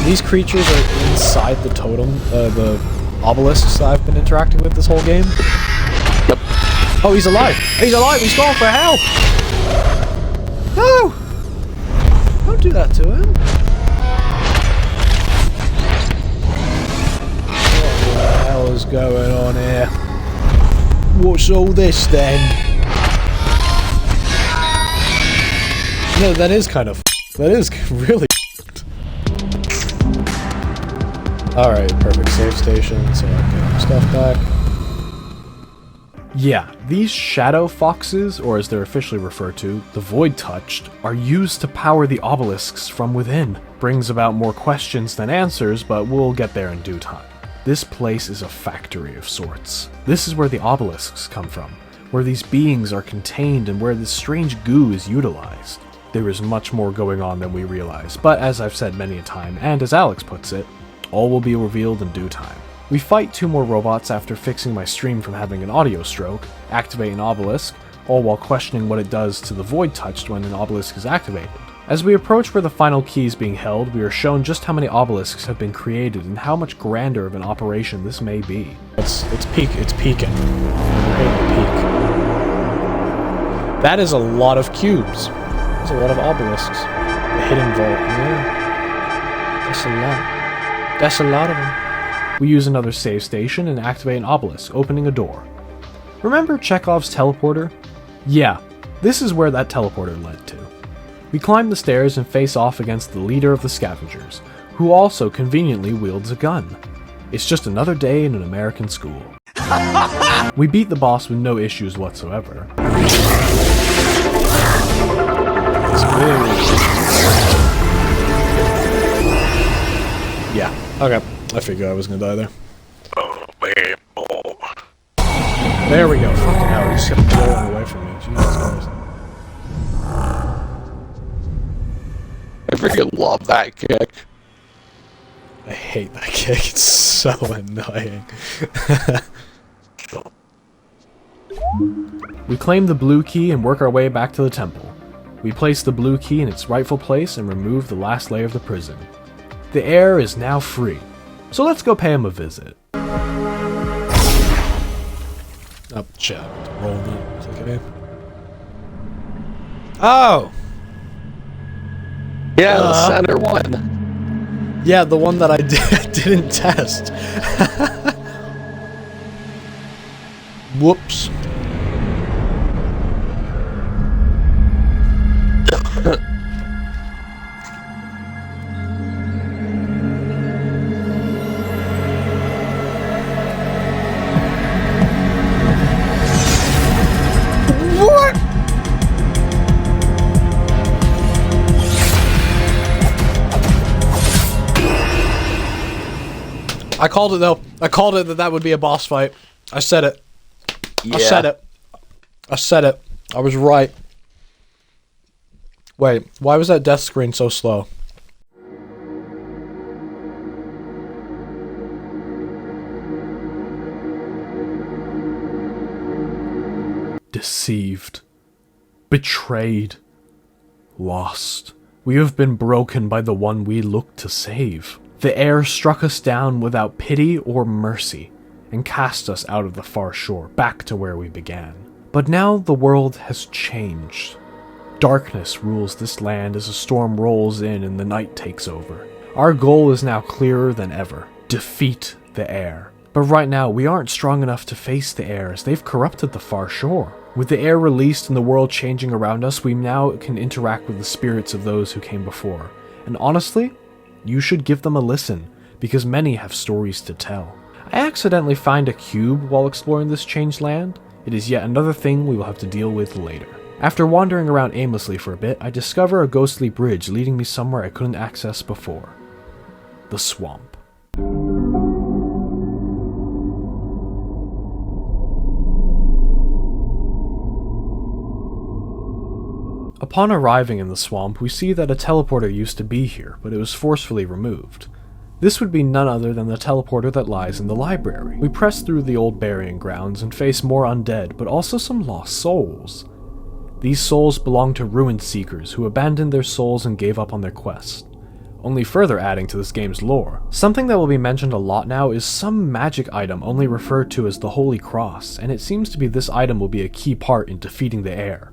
These creatures are inside the totem, the obelisks that I've been interacting with this whole game? Yep. Oh, he's alive! He's alive! He's going for help! No! Don't do that to him. What the hell is going on here? What's all this then? No, that is kind of... That is really... Alright, perfect. Save station, so I can get our stuff back. Yeah, these shadow foxes, or as they're officially referred to, the Void Touched, are used to power the obelisks from within. Brings about more questions than answers, but we'll get there in due time. This place is a factory of sorts. This is where the obelisks come from, where these beings are contained and where this strange goo is utilized. There is much more going on than we realize, but as I've said many a time, and as Alex puts it, all will be revealed in due time. We fight 2 more robots after fixing my stream from having an audio stroke, activate an obelisk, all while questioning what it does to the Void Touched when an obelisk is activated. As we approach where the final key is being held, we are shown just how many obelisks have been created and how much grander of an operation this may be. It's peaking. That is a lot of cubes. That's a lot of obelisks. The hidden vault, yeah. That's a lot. That's a lot of them. We use another save station and activate an obelisk, opening a door. Remember Chekhov's teleporter? Yeah, this is where that teleporter led to. We climb the stairs and face off against the leader of the scavengers, who also conveniently wields a gun. It's just another day in an American school. We beat the boss with no issues whatsoever. Yeah, okay. I figured I was gonna die there. There we go. Fucking hell, he just kept rolling away from me. Jesus Christ. I freaking love that kick. I hate that kick. It's so annoying. We claim the blue key and work our way back to the temple. We place the blue key in its rightful place and remove the last layer of the prison. The Heir is now free, so let's go pay him a visit. Oh, shit. Roll it. Okay. Oh! Yeah, the center one. Yeah, the one that I didn't test. Whoops. What? I called it though. I called it that would be a boss fight. I said it. Yeah. I said it. I said it. I was right. Wait, why was that death screen so slow? Deceived. Betrayed. Lost. We have been broken by the one we looked to save. The Heir struck us down without pity or mercy, and cast us out of the far shore, back to where we began. But now the world has changed. Darkness rules this land as a storm rolls in and the night takes over. Our goal is now clearer than ever. Defeat the Heir. But right now, we aren't strong enough to face the Heir as they've corrupted the far shore. With the Heir released and the world changing around us, we now can interact with the spirits of those who came before. And honestly, you should give them a listen, because many have stories to tell. I accidentally find a cube while exploring this changed land. It is yet another thing we will have to deal with later. After wandering around aimlessly for a bit, I discover a ghostly bridge leading me somewhere I couldn't access before. The swamp. Upon arriving in the swamp, we see that a teleporter used to be here, but it was forcefully removed. This would be none other than the teleporter that lies in the library. We press through the old burying grounds and face more undead, but also some lost souls. These souls belong to ruined seekers who abandoned their souls and gave up on their quest. Only further adding to this game's lore. Something that will be mentioned a lot now is some magic item only referred to as the Holy Cross, and it seems to be this item will be a key part in defeating the Heir.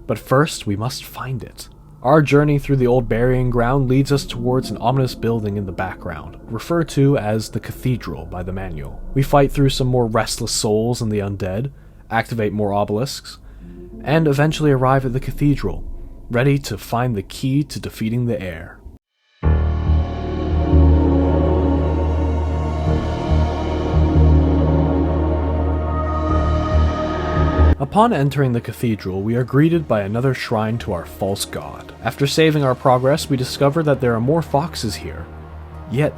But first, we must find it. Our journey through the old burying ground leads us towards an ominous building in the background, referred to as the Cathedral by the manual. We fight through some more restless souls and the undead, activate more obelisks, and eventually arrive at the Cathedral, ready to find the key to defeating the Heir. Upon entering the cathedral, we are greeted by another shrine to our false god. After saving our progress, we discover that there are more foxes here, yet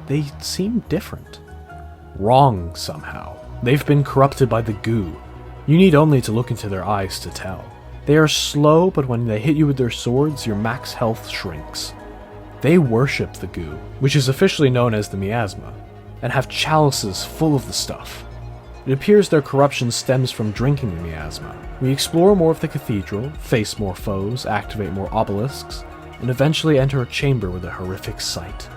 they seem different. Wrong, somehow. They've been corrupted by the goo. You need only to look into their eyes to tell. They are slow, but when they hit you with their swords, your max health shrinks. They worship the goo, which is officially known as the miasma, and have chalices full of the stuff. It appears their corruption stems from drinking the miasma. We explore more of the cathedral, face more foes, activate more obelisks, and eventually enter a chamber with a horrific sight.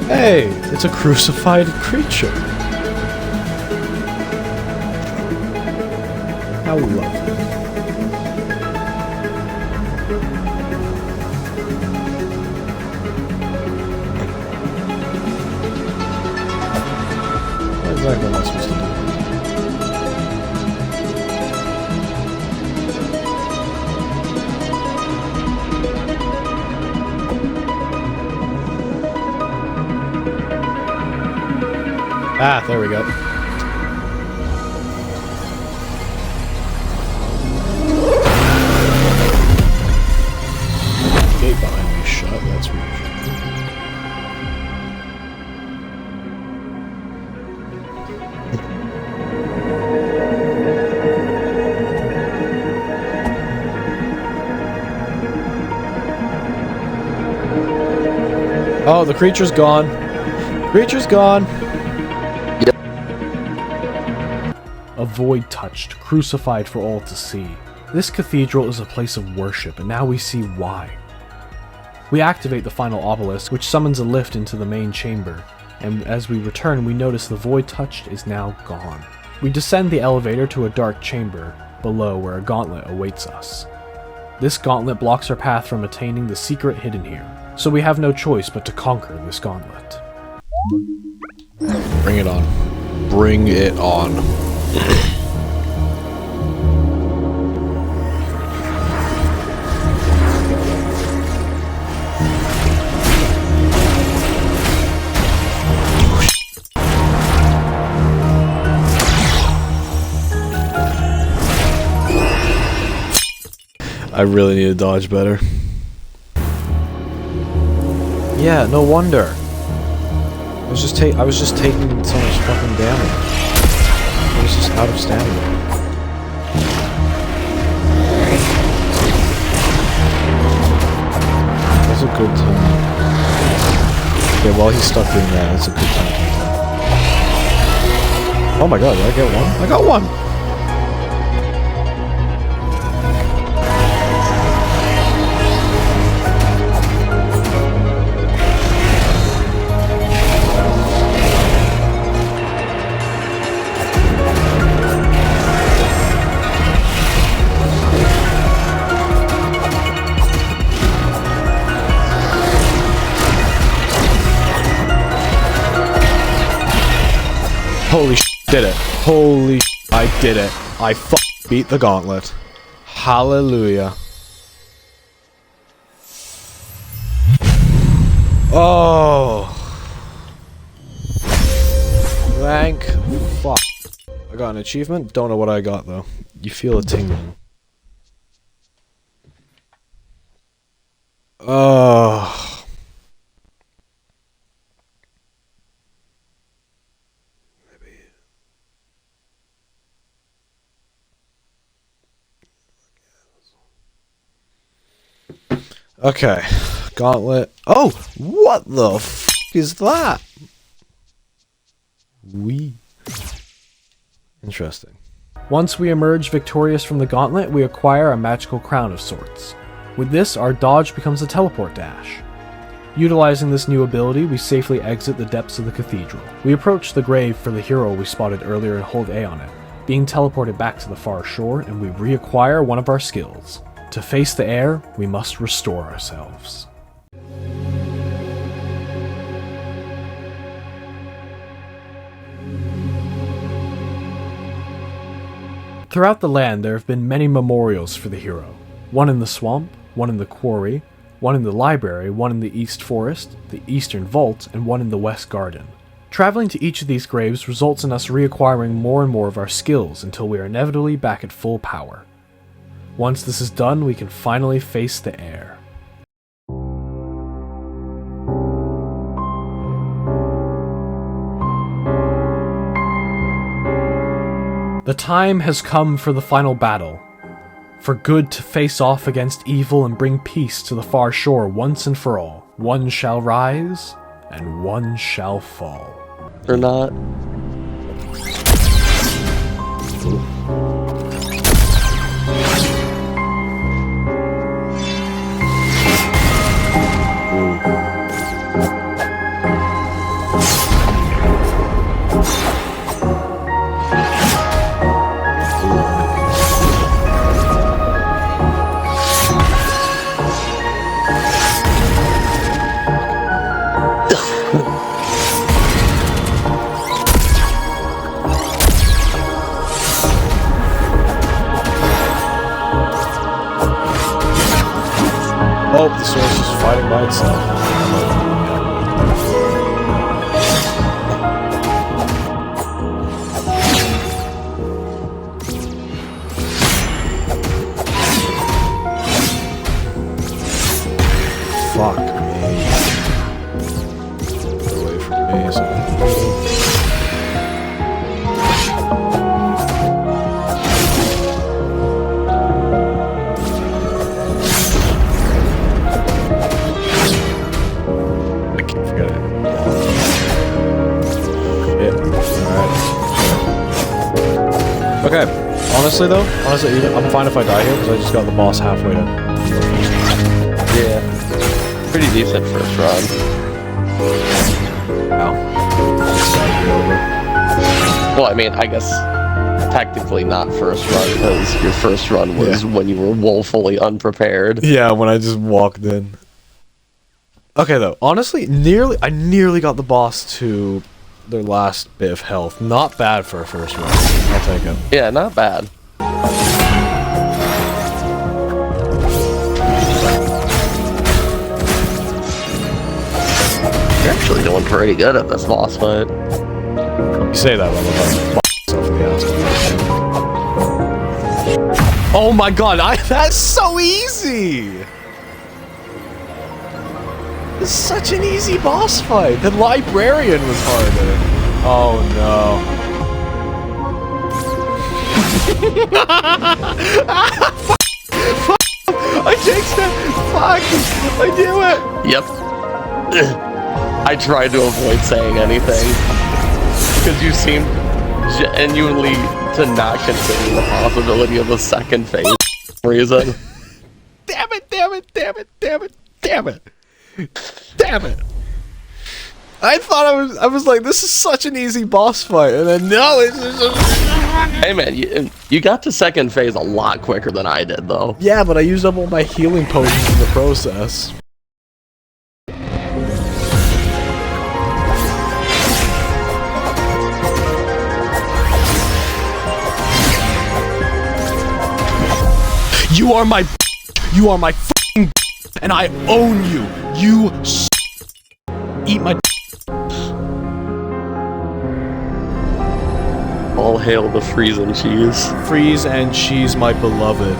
Hey, it's a crucified creature. How lovely. What exactly am I supposed to do? Ah, there we go. Gate behind me shut, that's weird. Oh, the creature's gone. Creature's gone. A void touched, crucified for all to see. This cathedral is a place of worship, and now we see why. We activate the final obelisk, which summons a lift into the main chamber, and as we return, we notice the void touched is now gone. We descend the elevator to a dark chamber below where a gauntlet awaits us. This gauntlet blocks our path from attaining the secret hidden here, so we have no choice but to conquer this gauntlet. Bring it on. Bring it on. I really need to dodge better. Yeah, no wonder. I was just taking so much fucking damage. I was just out of stamina. That's a good time. Yeah, while he's stuck doing that, that's a good time to attack. Oh my god, did I get one? I got one! Holy sh**, did it. Holy sh**, I did it. I beat the gauntlet. Hallelujah. Oh. Thank fuck. I got an achievement. Don't know what I got though. You feel a tingling. Oh. Okay, gauntlet. Oh, what the f is that? Interesting. Once we emerge victorious from the gauntlet, we acquire a magical crown of sorts. With this, our dodge becomes a teleport dash. Utilizing this new ability, we safely exit the depths of the cathedral. We approach the grave for the hero we spotted earlier and hold A on it, being teleported back to the far shore, and we reacquire one of our skills. To face the Heir, we must restore ourselves. Throughout the land, there have been many memorials for the hero. One in the swamp, one in the quarry, one in the library, one in the East Forest, the Eastern Vault, and one in the West Garden. Traveling to each of these graves results in us reacquiring more and more of our skills until we are inevitably back at full power. Once this is done, we can finally face the Heir. The time has come for the final battle. For good to face off against evil and bring peace to the far shore once and for all. One shall rise, and one shall fall. Or not. Oh, the source is fighting by itself. Fuck me. Get away from me, so. Okay, honestly, I'm fine if I die here because I just got the boss halfway to. Yeah, pretty decent first run. Wow. Well, I mean, I guess technically not first run because your first run was when you were woefully unprepared. Yeah, when I just walked in. Okay, though, honestly, I nearly got the boss to their last bit of health. Not bad for a first run. I'll take it. Yeah, not bad. You're actually doing pretty good at this boss fight. You say that when I'm about to myself in the ass. Oh my god, that's so easy! It's such an easy boss fight. The librarian was harder. Oh no. Fuck. I jinxed it. Fuck. I do it. Yep. I tried to avoid saying anything because you seemed genuinely to not consider the possibility of a second phase reason. Damn it, damn it, damn it, damn it, damn it. Damn it. I thought I was like, this is such an easy boss fight, and then no, it's just... Hey man, you got to second phase a lot quicker than I did though. Yeah, but I used up all my healing potions in the process. You are my f***ing and I own you. You eat my. All hail the freeze and cheese. Freeze and cheese, my beloved.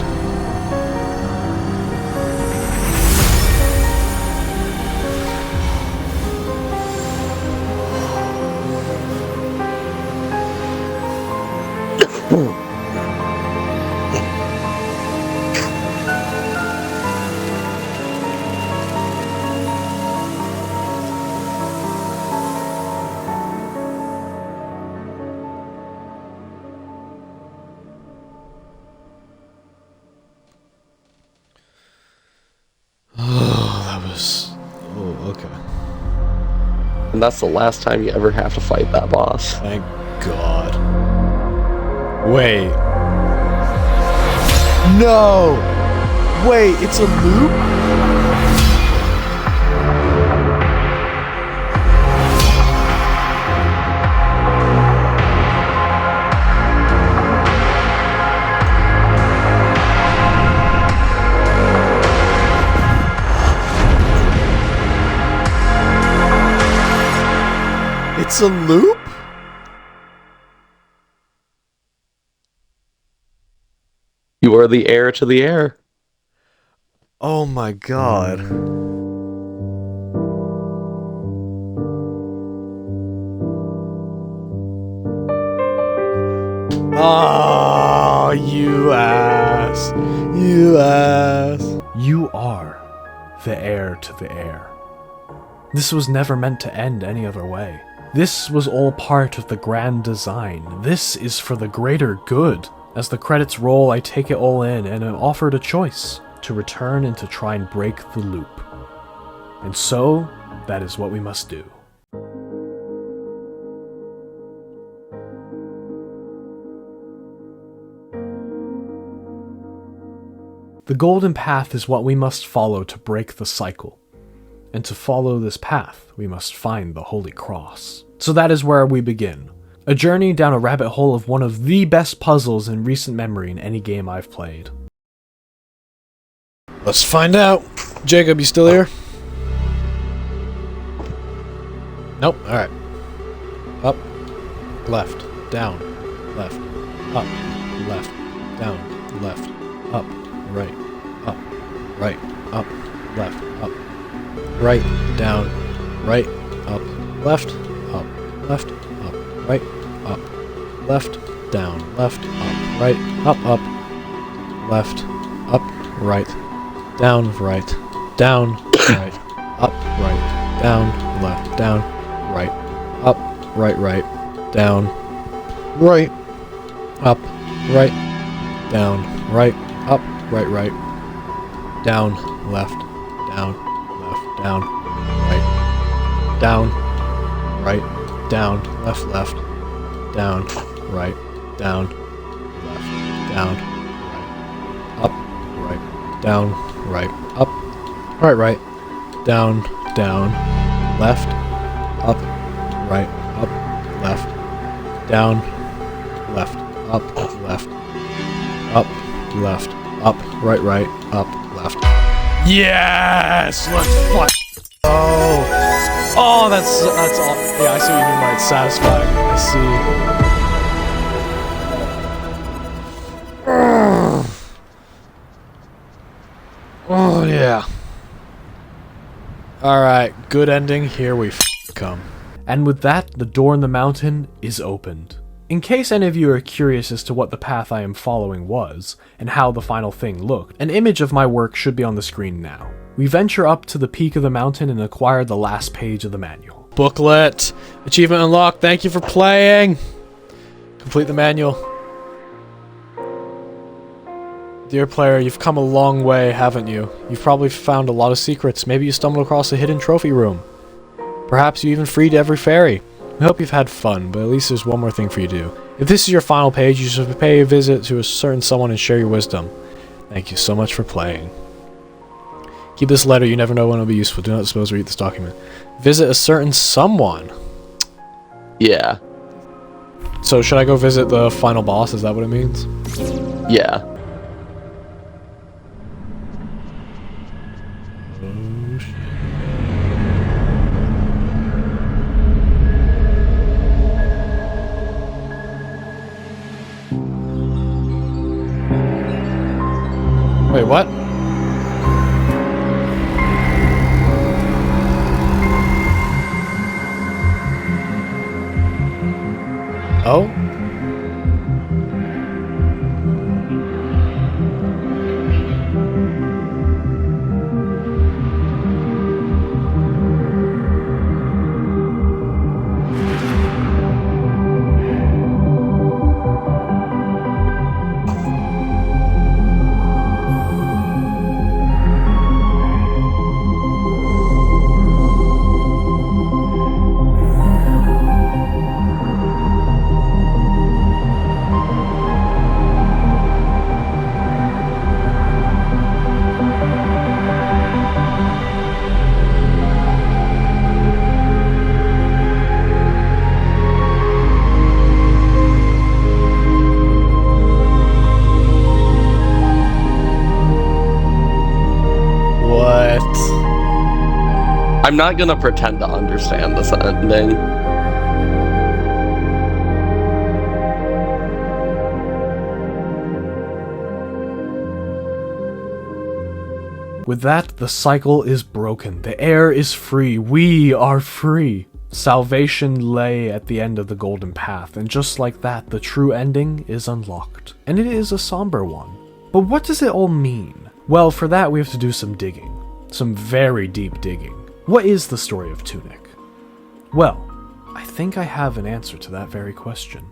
And that's the last time you ever have to fight that boss. Thank God. Wait. No! Wait, it's a loop? It's a loop? You are the heir to the heir. Oh my God. Oh, you ass. You ass. You are the heir to the heir. This was never meant to end any other way. This was all part of the grand design. This is for the greater good. As the credits roll, I take it all in and am offered a choice to return and to try and break the loop. And so, that is what we must do. The golden path is what we must follow to break the cycle. And to follow this path, we must find the Holy Cross. So that is where we begin. A journey down a rabbit hole of one of the best puzzles in recent memory in any game I've played. Let's find out. Jacob, you still here? Nope, alright. Up, left, down, left, up, left, down, left, up, right, up, left, up. Right, down, right, up, left, up, right, up, left, down, left, up, right, up, left, up, right, down, right, down, right, up, right, down, left, down, right, up, right, down, right, up, right, down, right, up, right, down, left, down, down, right, down, right, down, left, down, right, down, left, down, right, up, right, down, right, up, right, down, left, up, right, up, left, down, left, up, left, up, right, up, left. Yes! Let's fuck. Oh, that's all. Yeah, I see what you mean by it's satisfying. I see. Yeah. Alright, good ending, here we come. And with that, the door in the mountain is opened. In case any of you are curious as to what the path I am following was, and how the final thing looked, an image of my work should be on the screen now. We venture up to the peak of the mountain and acquire the last page of the manual. Booklet! Achievement unlocked, thank you for playing! Complete the manual. Dear player, you've come a long way, haven't you? You've probably found a lot of secrets. Maybe you stumbled across a hidden trophy room. Perhaps you even freed every fairy. I hope you've had fun, but at least there's one more thing for you to do. If this is your final page, you should pay a visit to a certain someone and share your wisdom. Thank you so much for playing. Keep this letter, you never know when it'll be useful. Do not suppose read this document. Visit a certain someone. Yeah. So should I go visit the final boss? Is that what it means? Yeah. Wait, what? Oh? I'm not gonna pretend to understand this ending. With that, the cycle is broken. The air is free. We are free. Salvation lay at the end of the golden path, and just like that, the true ending is unlocked. And it is a somber one. But what does it all mean? Well, for that we have to do some digging. Some very deep digging. What is the story of Tunic? Well, I think I have an answer to that very question.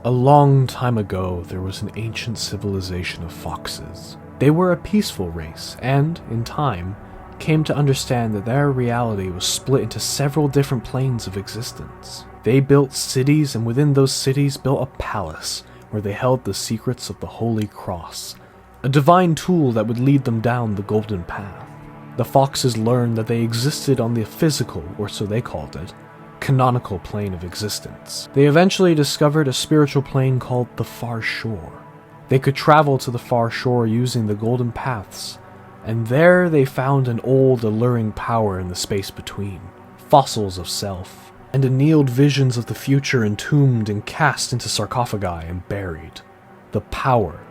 A long time ago, there was an ancient civilization of foxes. They were a peaceful race, and, in time, came to understand that their reality was split into several different planes of existence. They built cities, and within those cities built a palace, where they held the secrets of the Holy Cross, a divine tool that would lead them down the golden path. The foxes learned that they existed on the physical, or so they called it, canonical plane of existence. They eventually discovered a spiritual plane called the Far Shore. They could travel to the Far Shore using the golden paths, and there they found an old alluring power in the space between, fossils of self, and annealed visions of the future entombed and cast into sarcophagi and buried. The power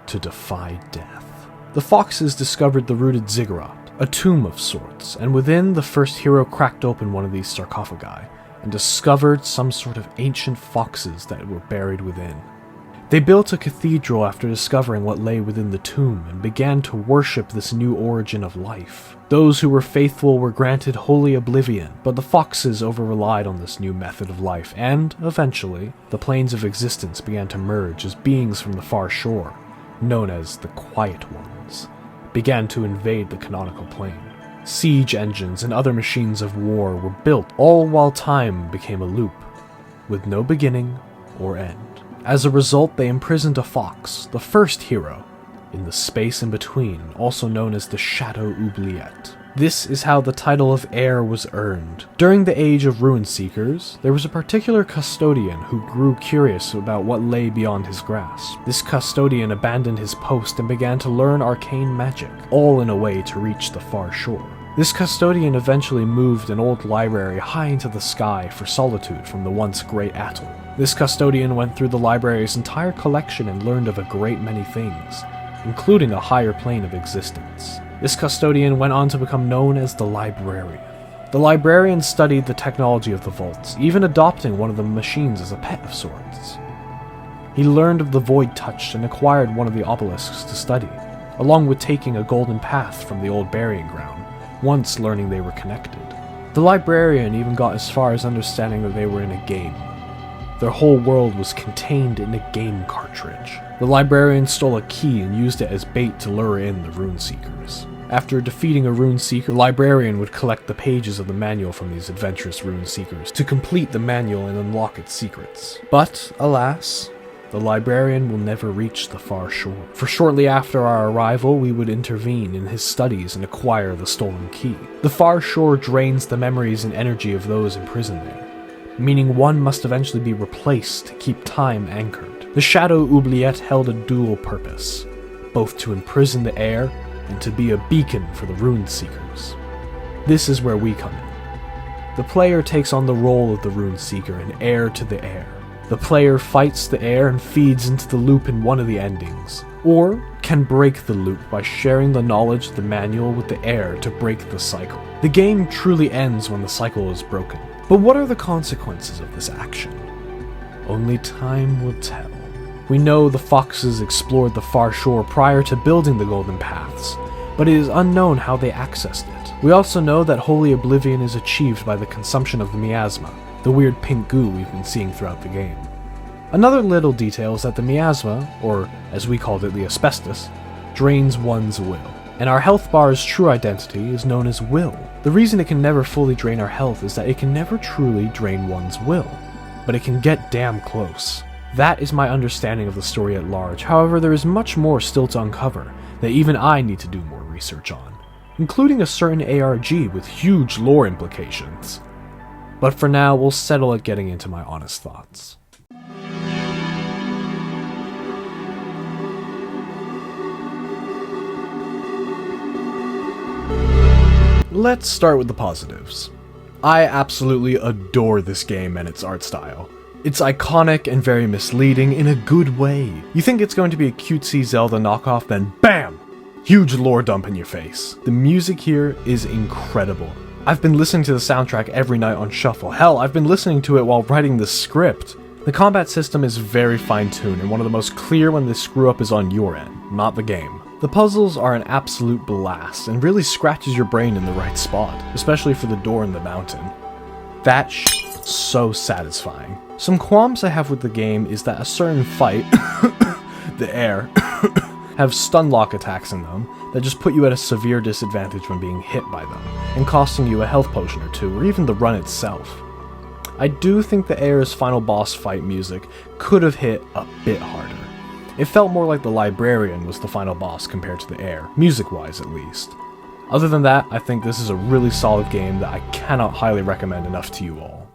to defy death. The foxes discovered the Rooted Ziggurat, a tomb of sorts, and within, the first hero cracked open one of these sarcophagi and discovered some sort of ancient foxes that were buried within. They built a cathedral after discovering what lay within the tomb and began to worship this new origin of life. Those who were faithful were granted holy oblivion, but the foxes over-relied on this new method of life, and, eventually, the planes of existence began to merge as beings from the Far Shore, known as the Quiet Ones, began to invade the canonical plane. Siege engines and other machines of war were built, all while time became a loop, with no beginning or end. As a result, they imprisoned a fox, the first hero, in the space in between, also known as the Shadow Oubliette. This is how the title of Heir was earned. During the age of Ruin Seekers, there was a particular custodian who grew curious about what lay beyond his grasp. This custodian abandoned his post and began to learn arcane magic, all in a way to reach the Far Shore. This custodian eventually moved an old library high into the sky for solitude from the once great Atoll. This custodian went through the library's entire collection and learned of a great many things, including a higher plane of existence. This custodian went on to become known as the librarian. The librarian studied the technology of the vaults, even adopting one of the machines as a pet of sorts. He learned of the Void Touch and acquired one of the obelisks to study, along with taking a golden path from the old burying ground, once learning they were connected. The librarian even got as far as understanding that they were in a game. Their whole world was contained in a game cartridge. The librarian stole a key and used it as bait to lure in the rune seekers. After defeating a rune seeker, the librarian would collect the pages of the manual from these adventurous rune seekers to complete the manual and unlock its secrets. But, alas, the librarian will never reach the far shore, for shortly after our arrival we would intervene in his studies and acquire the stolen key. The far shore drains the memories and energy of those imprisoned there, meaning one must eventually be replaced to keep time anchored. The Shadow Oubliette held a dual purpose, both to imprison the Heir and to be a beacon for the Rune Seekers. This is where we come in. The player takes on the role of the Rune Seeker and heir to the Heir. The player fights the Heir and feeds into the loop in one of the endings, or can break the loop by sharing the knowledge of the manual with the Heir to break the cycle. The game truly ends when the cycle is broken. But what are the consequences of this action? Only time will tell. We know the Foxes explored the far shore prior to building the Golden Paths, but it is unknown how they accessed it. We also know that Holy Oblivion is achieved by the consumption of the miasma, the weird pink goo we've been seeing throughout the game. Another little detail is that the miasma, or as we called it the asbestos, drains one's will, and our health bar's true identity is known as will. The reason it can never fully drain our health is that it can never truly drain one's will, but it can get damn close. That is my understanding of the story at large. However, there is much more still to uncover that even I need to do more research on, including a certain ARG with huge lore implications. But for now, we'll settle at getting into my honest thoughts. Let's start with the positives. I absolutely adore this game and its art style. It's iconic and very misleading in a good way. You think it's going to be a cutesy Zelda knockoff, then BAM! Huge lore dump in your face. The music here is incredible. I've been listening to the soundtrack every night on shuffle. Hell, I've been listening to it while writing the script. The combat system is very fine-tuned and one of the most clear when the screw-up is on your end, not the game. The puzzles are an absolute blast and really scratches your brain in the right spot, especially for the door in the mountain. That shit's so satisfying. Some qualms I have with the game is that a certain fight, the Heir, have stun lock attacks in them that just put you at a severe disadvantage when being hit by them, and costing you a health potion or two, or even the run itself. I do think the Heir's final boss fight music could have hit a bit harder. It felt more like the Librarian was the final boss compared to the Heir, music-wise at least. Other than that, I think this is a really solid game that I cannot highly recommend enough to you all.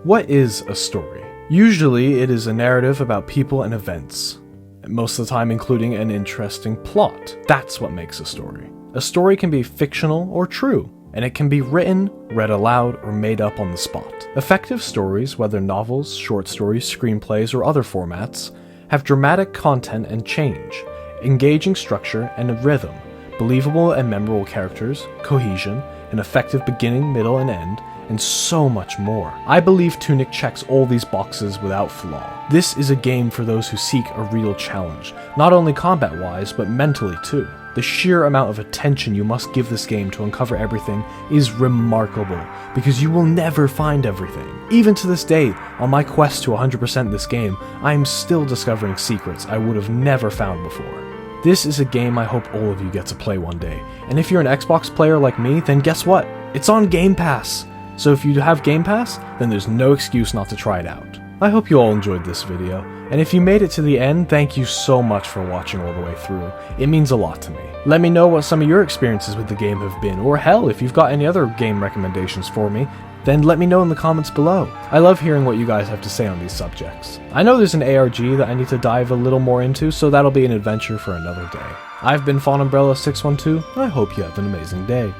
What is a story? Usually it is a narrative about people and events, most of the time including an interesting plot. That's what makes a story. A story can be fictional or true, and it can be written, read aloud, or made up on the spot. Effective stories, whether novels, short stories, screenplays, or other formats, have dramatic content and change, engaging structure and a rhythm, believable and memorable characters, cohesion, an effective beginning, middle, and end, and so much more. I believe Tunic checks all these boxes without flaw. This is a game for those who seek a real challenge, not only combat-wise, but mentally too. The sheer amount of attention you must give this game to uncover everything is remarkable, because you will never find everything. Even to this day, on my quest to 100% this game, I am still discovering secrets I would have never found before. This is a game I hope all of you get to play one day, and if you're an Xbox player like me, then guess what? It's on Game Pass! So if you have Game Pass, then there's no excuse not to try it out. I hope you all enjoyed this video, and if you made it to the end, thank you so much for watching all the way through. It means a lot to me. Let me know what some of your experiences with the game have been, or hell, if you've got any other game recommendations for me, then let me know in the comments below. I love hearing what you guys have to say on these subjects. I know there's an ARG that I need to dive a little more into, so that'll be an adventure for another day. I've been Fawn Umbrella 612, and I hope you have an amazing day.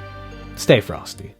Stay frosty.